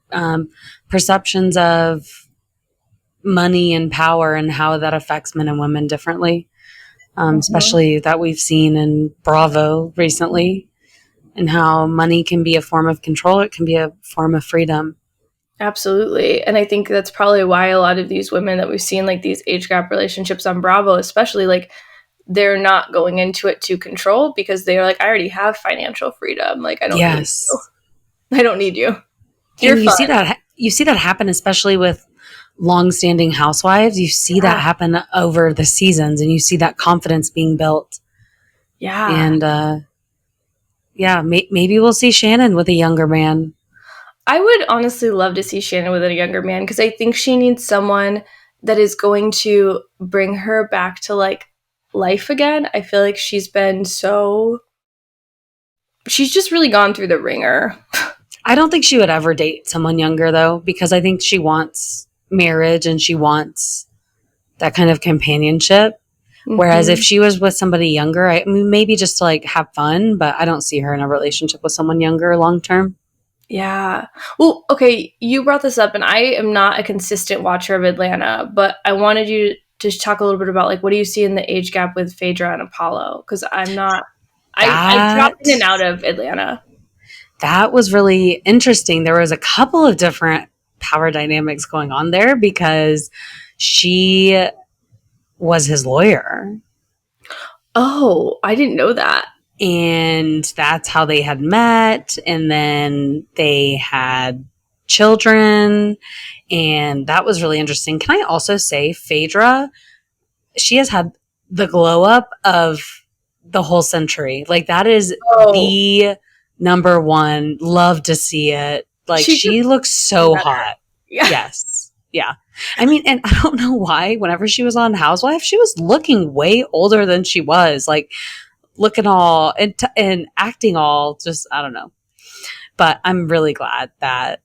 perceptions of money and power and how that affects men and women differently, especially that we've seen in Bravo recently, and how money can be a form of control. It can be a form of freedom. Absolutely. And I think that's probably why a lot of these women that we've seen, like these age gap relationships on Bravo, especially, like they're not going into it to control, because they're like, I already have financial freedom. Like, I don't need you. I don't need you. You're and you fine. see that happen, especially with long-standing housewives. You see that happen over the seasons, and you see that confidence being built. Yeah. And maybe we'll see Shannon with a younger man. I would honestly love to see Shannon with a younger man, because I think she needs someone that is going to bring her back to like life again. I feel like she's just really gone through the ringer. I don't think she would ever date someone younger, though, because I think she wants marriage and she wants that kind of companionship. Mm-hmm. Whereas if she was with somebody younger, I mean, maybe just to like have fun, but I don't see her in a relationship with someone younger long term. Yeah. Well, okay, you brought this up, and I am not a consistent watcher of Atlanta, but I wanted you to talk a little bit about, like, what do you see in the age gap with Phaedra and Apollo? Because I'm not, I dropped in and out of Atlanta. That was really interesting. There was a couple of different power dynamics going on there, because she was his lawyer. Oh, I didn't know that. And that's how they had met. And then they had children. And that was really interesting. Can I also say, Phaedra, she has had the glow up of the whole century. Like, that is the number one. Love to see it. Like, she looks so hot. Yeah. Yes. Yeah. I mean, and I don't know why, whenever she was on Housewives, she was looking way older than she was. Like, looking all and acting all just, I don't know. But I'm really glad that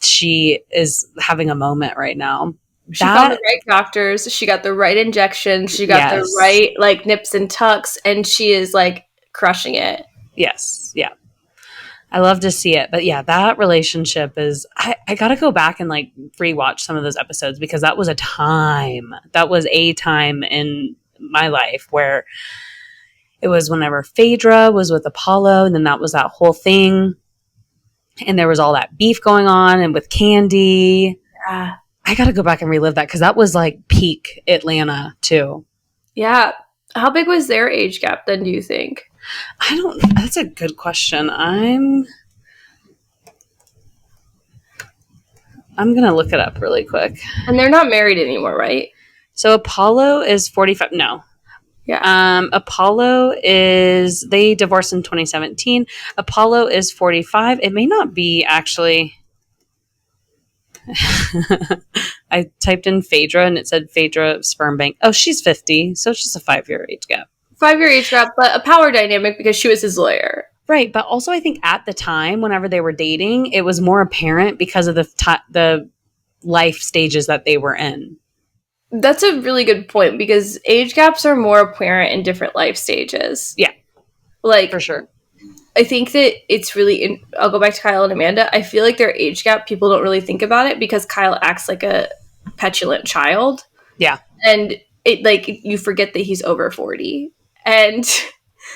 she is having a moment right now. She found the right doctors. She got the right injections. She got the right, like, nips and tucks, and she is, like, crushing it. Yes. Yeah. I love to see it. But yeah, that relationship is, I got to go back and like rewatch some of those episodes, because that was a time in my life where it was whenever Phaedra was with Apollo, and then that was that whole thing. And there was all that beef going on, and with Candy. Yeah. I got to go back and relive that, because that was like peak Atlanta too. Yeah. How big was their age gap then, do you think? That's a good question. I'm going to look it up really quick. And they're not married anymore, right? So Apollo is 45. No. Yeah. They divorced in 2017. Apollo is 45. It may not be actually. I typed in Phaedra and it said Phaedra sperm bank. Oh, she's 50. So it's just a 5-year age gap. 5-year age gap, but a power dynamic, because she was his lawyer. Right. But also I think at the time, whenever they were dating, it was more apparent because of the life stages that they were in. That's a really good point, because age gaps are more apparent in different life stages. Yeah. Like, for sure. I think that it's really, I'll go back to Kyle and Amanda. I feel like their age gap, people don't really think about it, because Kyle acts like a petulant child. Yeah. And it, like, you forget that he's over 40. And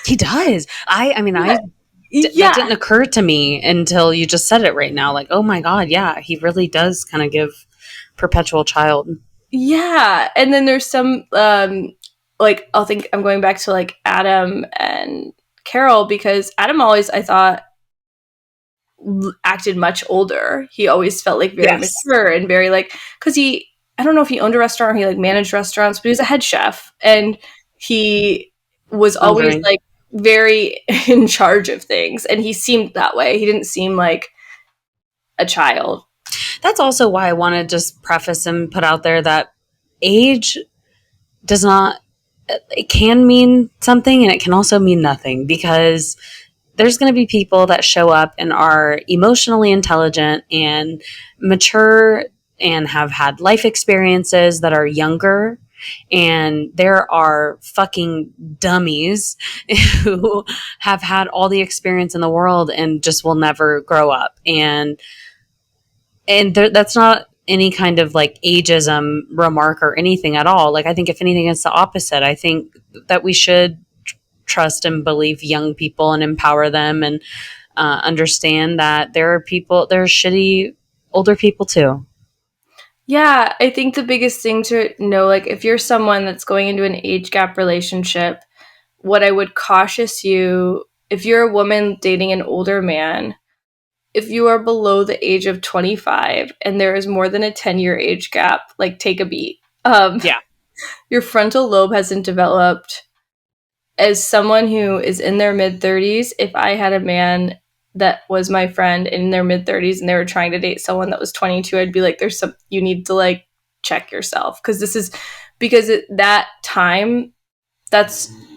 he does. That didn't occur to me until you just said it right now. Like, oh my God, yeah, he really does kind of give perpetual child. Yeah. And then there's some, like, I'll think I'm going back to like Adam and Carol, because Adam always, I thought, acted much older. He always felt like very mature and very like, because I don't know if he owned a restaurant or he like managed restaurants, but he was a head chef, and he was always like very in charge of things, and he seemed that way. He didn't seem like a child. That's also why I want to just preface and put out there that age does not, it can mean something and it can also mean nothing, because there's going to be people that show up and are emotionally intelligent and mature and have had life experiences that are younger, And there are fucking dummies who have had all the experience in the world and just will never grow up. And that's not any kind of like ageism remark or anything at all. Like, I think if anything, it's the opposite. I think that we should trust and believe young people and empower them, and understand that there are shitty older people too. Yeah, I think the biggest thing to know, like, if you're someone that's going into an age gap relationship, what I would cautious you, if you're a woman dating an older man, if you are below the age of 25 and there is more than a 10-year age gap, like, take a beat. Yeah. Your frontal lobe hasn't developed. As someone who is in their mid 30s, if I had a man that was my friend in their mid 30s and they were trying to date someone that was 22, I'd be like, there's some, you need to like check yourself. Cause this is, because at that time,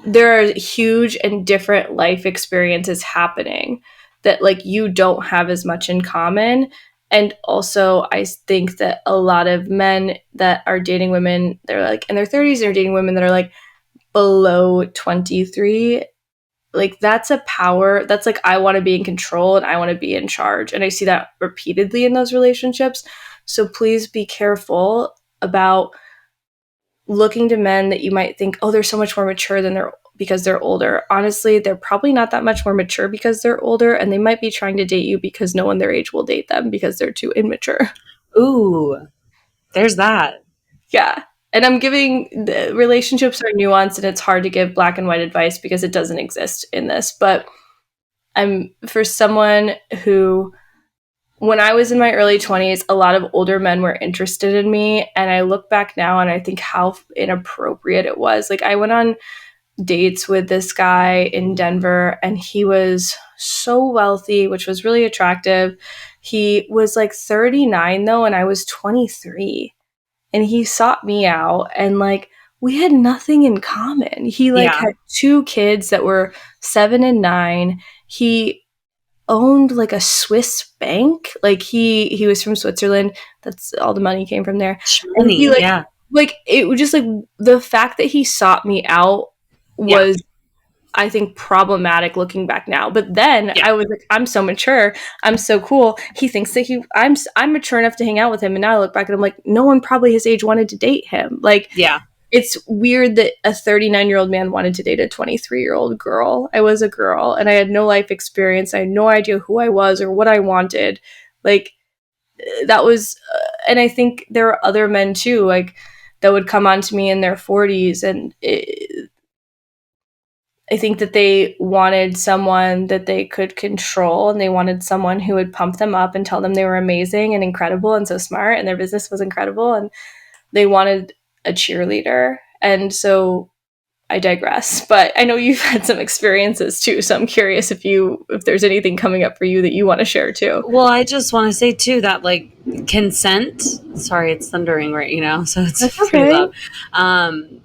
there are huge and different life experiences happening that like you don't have as much in common. And also, I think that a lot of men that are dating women, they're like in their 30s, they're dating women that are like below 23. Like, that's a power. That's like, I want to be in control and I want to be in charge. And I see that repeatedly in those relationships. So please be careful about looking to men that you might think, oh, they're so much more mature than because they're older. Honestly, they're probably not that much more mature because they're older, and they might be trying to date you because no one their age will date them because they're too immature. Ooh, there's that. Yeah. And I'm giving, the relationships are nuanced and it's hard to give black and white advice because it doesn't exist in this. But I'm for someone who, when I was in my early 20s, a lot of older men were interested in me. And I look back now and I think how inappropriate it was. Like, I went on dates with this guy in Denver and he was so wealthy, which was really attractive. He was like 39 though, and I was 23. And he sought me out and like we had nothing in common. He like Yeah. had two kids that were 7 and 9. He owned like a Swiss bank. Like he was from Switzerland. That's all the money came from there. And he Money. Yeah. like it was just like the fact that he sought me out Yeah. was, I think, problematic looking back now. But then Yeah. I was like, I'm so mature. I'm so cool. He thinks that I'm mature enough to hang out with him. And now I look back and I'm like, no one probably his age wanted to date him. Like, Yeah. it's weird that a 39-year-old man wanted to date a 23-year-old girl. I was a girl and I had no life experience. I had no idea who I was or what I wanted. Like, that was, and I think there were other men too, like, that would come on to me in their 40s and I think that they wanted someone that they could control, and they wanted someone who would pump them up and tell them they were amazing and incredible and so smart and their business was incredible, and they wanted a cheerleader. And so I digress, but I know you've had some experiences too, so I'm curious if there's anything coming up for you that you want to share too. Well, I just want to say too that like consent. Sorry, it's thundering right, so it's That's pretty okay. loud.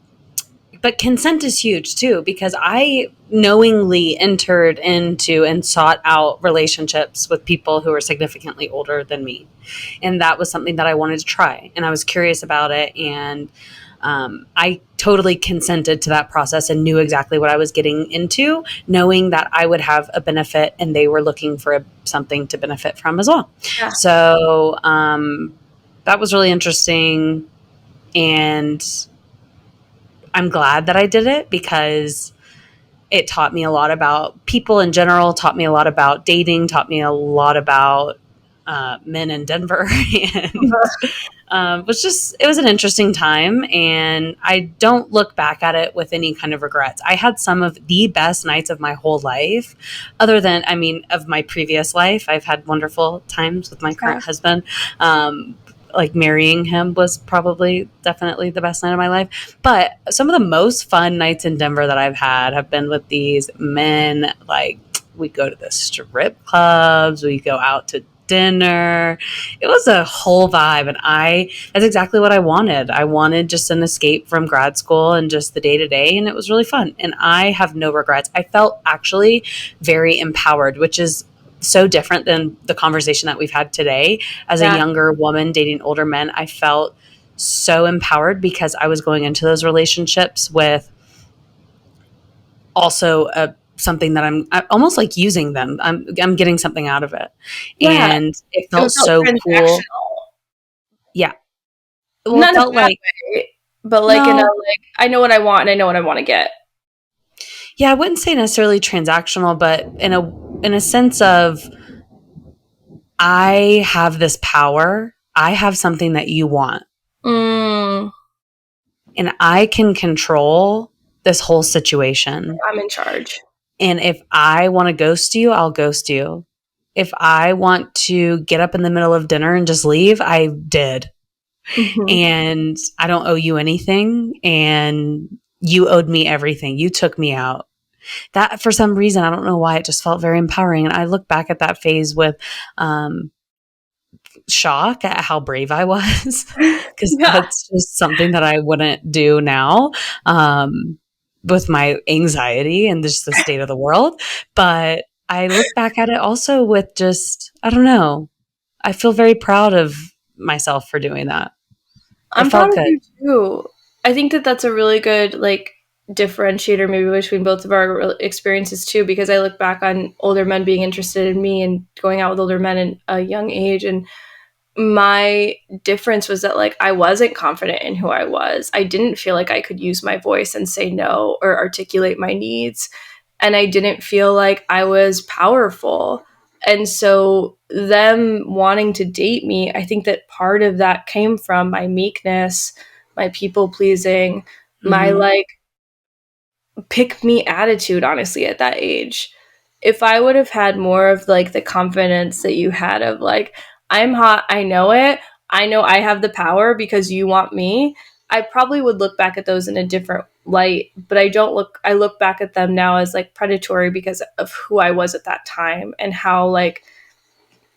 But consent is huge too, because I knowingly entered into and sought out relationships with people who were significantly older than me. And that was something that I wanted to try. And I was curious about it. And I totally consented to that process and knew exactly what I was getting into, knowing that I would have a benefit and they were looking for something to benefit from as well. Yeah. So that was really interesting. And I'm glad that I did it because it taught me a lot about people in general, taught me a lot about dating, taught me a lot about men in Denver. And it was an interesting time. And I don't look back at it with any kind of regrets. I had some of the best nights of my whole life, of my previous life. I've had wonderful times with my current husband. Like marrying him was definitely the best night of my life. But some of the most fun nights in Denver that I've had have been with these men. Like, we go to the strip clubs, we go out to dinner. It was a whole vibe. And that's exactly what I wanted. I wanted just an escape from grad school and just the day to day. And it was really fun. And I have no regrets. I felt actually very empowered, which is so different than the conversation that we've had today. As a younger woman dating older men, I felt so empowered because I was going into those relationships with also something that I'm almost like using them. I'm getting something out of it. Yeah, And it it felt felt so cool. transactional. Yeah. Well, Not it in a felt bad like, way, but like in a no, like I know what I want and I know what I want to get. yeah, I wouldn't say necessarily transactional, but in a sense of I have this power. I have something that you want, Mm, and I can control this whole situation. I'm in charge. And if I want to ghost you, I'll ghost you. If I want to get up in the middle of dinner and just leave, I did. Mhm. And I don't owe you anything. And you owed me everything. You took me out. That, for some reason, I don't know why, it just felt very empowering. And I look back at that phase with um, shock at how brave I was, because Yeah. that's just something that I wouldn't do now um, with my anxiety and just the state of the world. But I look back at it also with just, I don't know, I feel very proud of myself for doing that. It I'm proud felt of good. you too. I think that that's a really good like differentiator maybe between both of our experiences too, because I look back on older men being interested in me and going out with older men in a young age, and my difference was that like I wasn't confident in who I was. I didn't feel like I could use my voice and say no or articulate my needs, and I didn't feel like I was powerful. And so them wanting to date me, I think that part of that came from my meekness, my people pleasing, my Hmm. like pick me attitude, honestly, at that age. If I would have had more of like the confidence that you had of like, I'm hot, I know it, I know I have the power because you want me, I probably would look back at those in a different light. But I look back at them now as like predatory because of who I was at that time and how like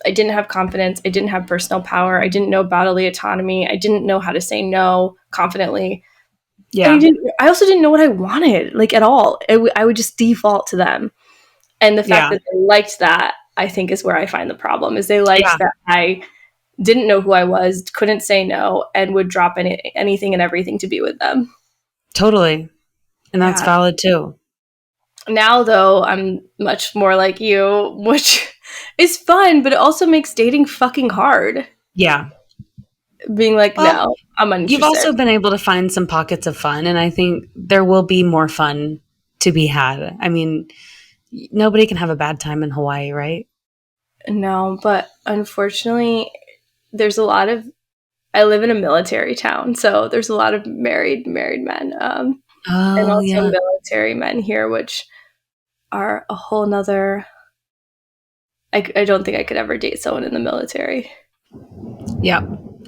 I didn't have confidence, I didn't have personal power, I didn't know bodily autonomy, I didn't know how to say no confidently, and Yeah. I also didn't know what I wanted, like, at all. I would just default to them. And the fact Yeah. that they liked that, I think, is where I find the problem, is they liked Yeah. that I didn't know who I was, couldn't say no, and would drop anything and everything to be with them. Totally. And that's Yeah. valid too. Now, though, I'm much more like you, which is fun, but it also makes dating fucking hard. Yeah. Being like, Well, no, I'm you've uninterested. also been able to find some pockets of fun, and I think there will be more fun to be had. I mean, nobody can have a bad time in Hawaii, right? No, but unfortunately, there's a lot of I live in a military town, so there's a lot of married men, and Oh, also yeah. military men here, which are a whole nother. I don't think I could ever date someone in the military. Yeah.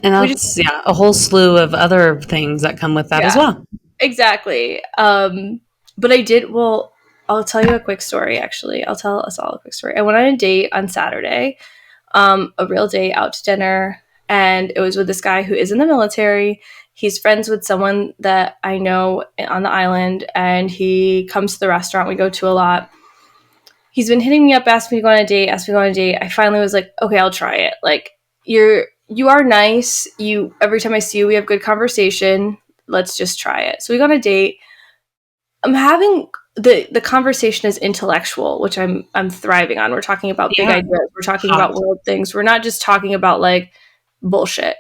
And We just that's, yeah, a whole slew of other things that come with that as yeah, well. exactly. But I did. Well, I'll tell you a quick story. Actually, I'll tell us all a quick story. I went on a date on Saturday, a real date out to dinner, and it was with this guy who is in the military. He's friends with someone that I know on the island, and he comes to the restaurant we go to a lot. He's been hitting me up, asking me to go on a date, asking me to go on a date. I finally was like, okay, I'll try it. Like, you are nice. You every time I see you, we have good conversation. Let's just try it. So we go on a date. I'm having the conversation is intellectual, which I'm thriving on. We're talking about big Yeah. ideas. We're talking about Hot. world things. We're not just talking about like bullshit.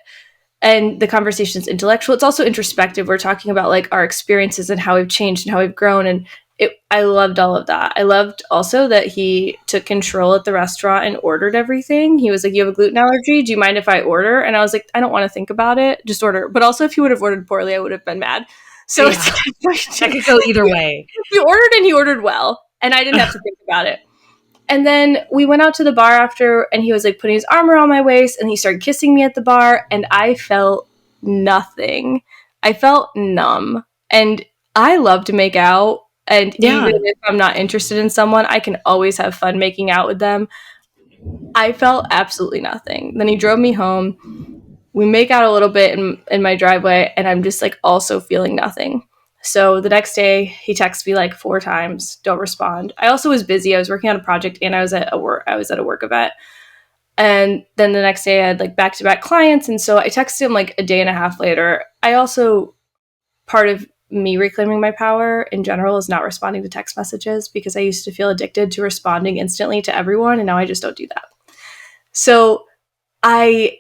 And the conversation is intellectual. It's also introspective. We're talking about like our experiences and how we've changed and how we've grown. And I loved all of that. I loved also that he took control at the restaurant and ordered everything. He was like, "You have a gluten allergy? Do you mind if I order?" And I was like, "I don't want to think about it. Just order." But also, if he would have ordered poorly, I would have been mad. So it's Yeah. That could go either way. he ordered and he ordered well, and I didn't have to think about it. And then we went out to the bar after, and he was like putting his arm around my waist, and he started kissing me at the bar, and I felt nothing. I felt numb. And I love to make out. And even Yeah. if I'm not interested in someone, I can always have fun making out with them. I felt absolutely nothing. Then he drove me home. We make out a little bit in my driveway, and I'm just like also feeling nothing. So the next day, he texts me like 4 times, don't respond. I also was busy. I was working on a project, and I was at a work event. And then the next day I had like back-to-back clients. And so I texted him like a day and a half later. I also, part of me reclaiming my power in general is not responding to text messages, because I used to feel addicted to responding instantly to everyone. And now I just don't do that. So I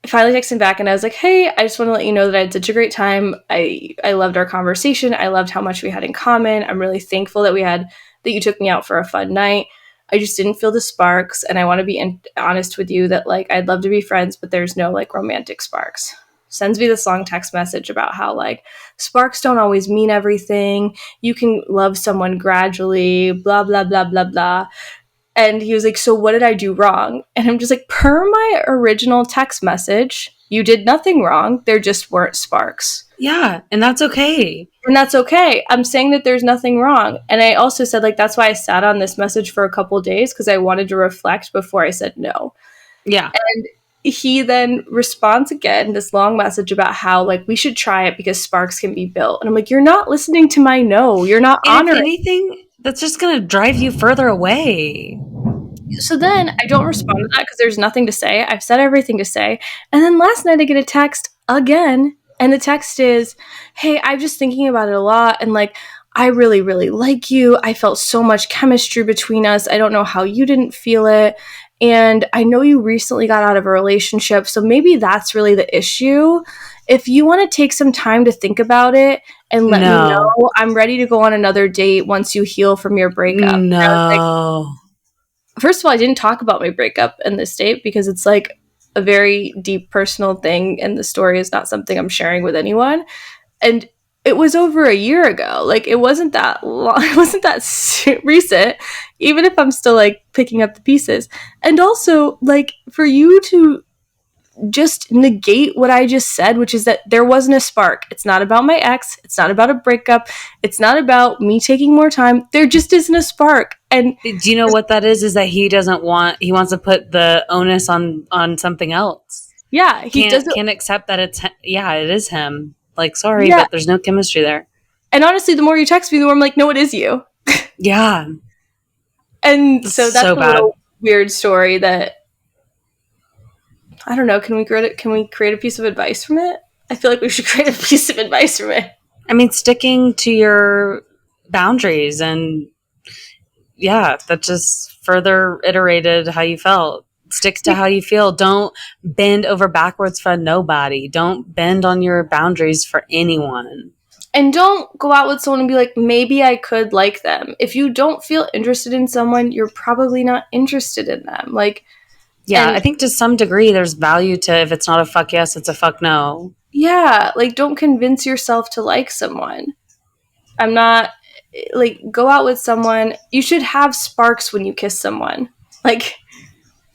finally texted him back and I was like, hey, I just want to let you know that I had such a great time. I loved our conversation. I loved how much we had in common. I'm really thankful that you took me out for a fun night. I just didn't feel the sparks. And I want to be honest with you that like, I'd love to be friends, but there's no like romantic sparks. Sends me this long text message about how like sparks don't always mean everything. You can love someone gradually, blah, blah, blah, blah, blah. And he was like, so what did I do wrong? And I'm just like, per my original text message, you did nothing wrong. There just weren't sparks. Yeah, and that's okay. And that's okay. I'm saying that there's nothing wrong. And I also said, like, that's why I sat on this message for a couple days, because I wanted to reflect before I said no. Yeah. And he then responds again, this long message about how, like, we should try it because sparks can be built. And I'm like, you're not listening to my no. You're not honoring. If anything, that's just going to drive you further away. So then I don't respond to that because there's nothing to say. I've said everything to say. And then last night I get a text again. And the text is, hey, I'm just thinking about it a lot. And like, I really, really like you. I felt so much chemistry between us. I don't know how you didn't feel it. And I know you recently got out of a relationship. So maybe that's really the issue. If you want to take some time to think about it and let me know, I'm ready to go on another date once you heal from your breakup. No. First of all, I didn't talk about my breakup in this date because it's like a very deep personal thing, and the story is not something I'm sharing with anyone. And it was over a year ago. Like, it wasn't that long. It wasn't that recent, even if I'm still like picking up the pieces. And also, like, for you to just negate what I just said, which is that there wasn't a spark. It's not about my ex. It's not about a breakup. It's not about me taking more time. There just isn't a spark. And do you know what that is? Is that he wants to put the onus on something else. Yeah. He can't accept that it is him. Like, sorry, but there's no chemistry there. And honestly, the more you text me, the more I'm like, no, it is you. Yeah. And so that's so a little weird story that, I don't know. Can we create a piece of advice from it? I feel like we should create a piece of advice from it. I mean, sticking to your boundaries, and that just further iterated how you felt. Stick to how you feel. Don't bend over backwards for nobody. Don't bend on your boundaries for anyone. And don't go out with someone and be like, maybe I could like them. If you don't feel interested in someone, you're probably not interested in them. Like, yeah, I think to some degree there's value to, if it's not a fuck yes, it's a fuck no. Yeah, like, don't convince yourself to like someone. I'm not, like, go out with someone. You should have sparks when you kiss someone. Like,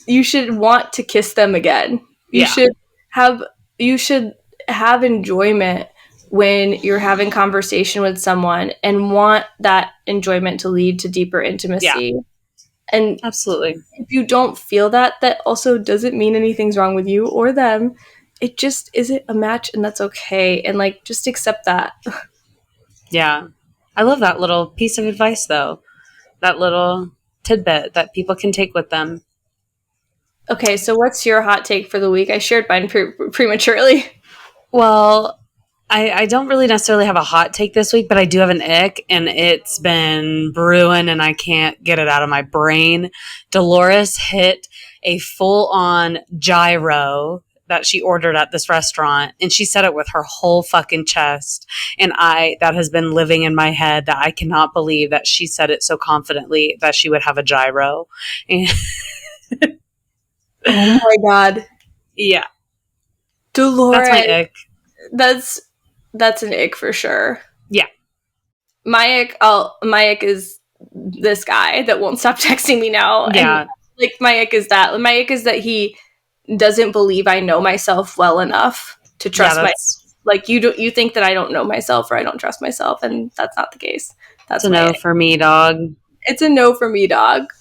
you should want to kiss them again. You should have enjoyment when you're having conversation with someone and want that enjoyment to lead to deeper intimacy. Yeah. And absolutely, if you don't feel that also doesn't mean anything's wrong with you or them. It just isn't a match, and that's okay. And like, just accept that. Yeah. I love that little piece of advice, though. That little tidbit that people can take with them. Okay, so what's your hot take for the week? I shared mine prematurely. Well, I don't really necessarily have a hot take this week, but I do have an ick, and it's been brewing, and I can't get it out of my brain. Dolores hit a full-on gyro that she ordered at this restaurant, and she said it with her whole fucking chest. And that has been living in my head, that I cannot believe that she said it so confidently that she would have a gyro. And oh my God. Yeah. Dolores. That's my ick. That's an ick for sure. Yeah. My ick is this guy that won't stop texting me now. Yeah. And, like, my ick is that. My ick is that he doesn't believe I know myself well enough to trust myself. Like, you think that I don't know myself or I don't trust myself, and that's not the case. That's a no for me, dog. It's a no for me, dog.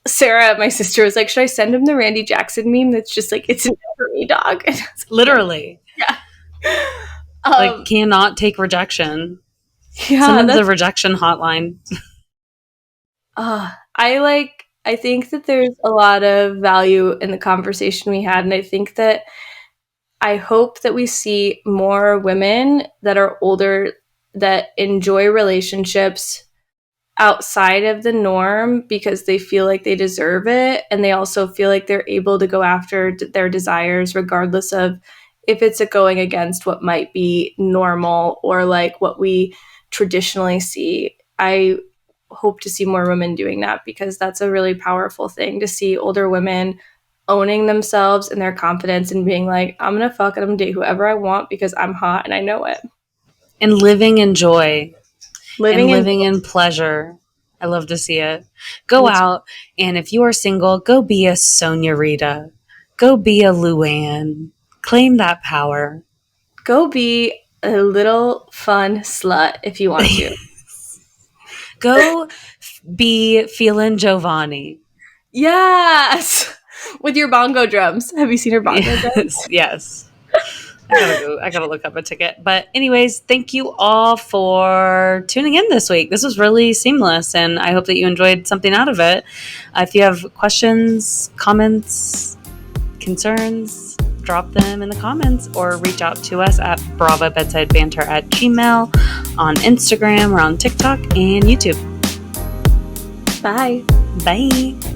Sarah, my sister, was like, should I send him the Randy Jackson meme that's just like, it's a no for me, dog? Literally. Yeah. Like, cannot take rejection. Yeah. Send him the rejection hotline. I like I think that there's a lot of value in the conversation we had, and I hope that we see more women that are older that enjoy relationships outside of the norm because they feel like they deserve it, and they also feel like they're able to go after their desires regardless of if it's going against what might be normal or like what we traditionally see. I hope to see more women doing that because that's a really powerful thing to see older women owning themselves and their confidence and being like, I'm gonna fuck and I'm gonna date whoever I want because I'm hot and I know it. And living in joy and Living in living in pleasure. I love to see it. Go me too. out, and if you are single, go be a Sonia Rita. Go be a Luann. Claim that power. Go be a little fun slut if you want to. Go be feeling Giovanni. Yes, with your bongo drums. Have you seen her bongo drums? Yes, yes. I gotta look up a ticket. But anyways, thank you all for tuning in this week. This was really seamless, and I hope that you enjoyed something out of it. If you have questions, comments, concerns, drop them in the comments or reach out to us at bravobedsidebanter at gmail, on Instagram or on TikTok and YouTube. Bye. Bye.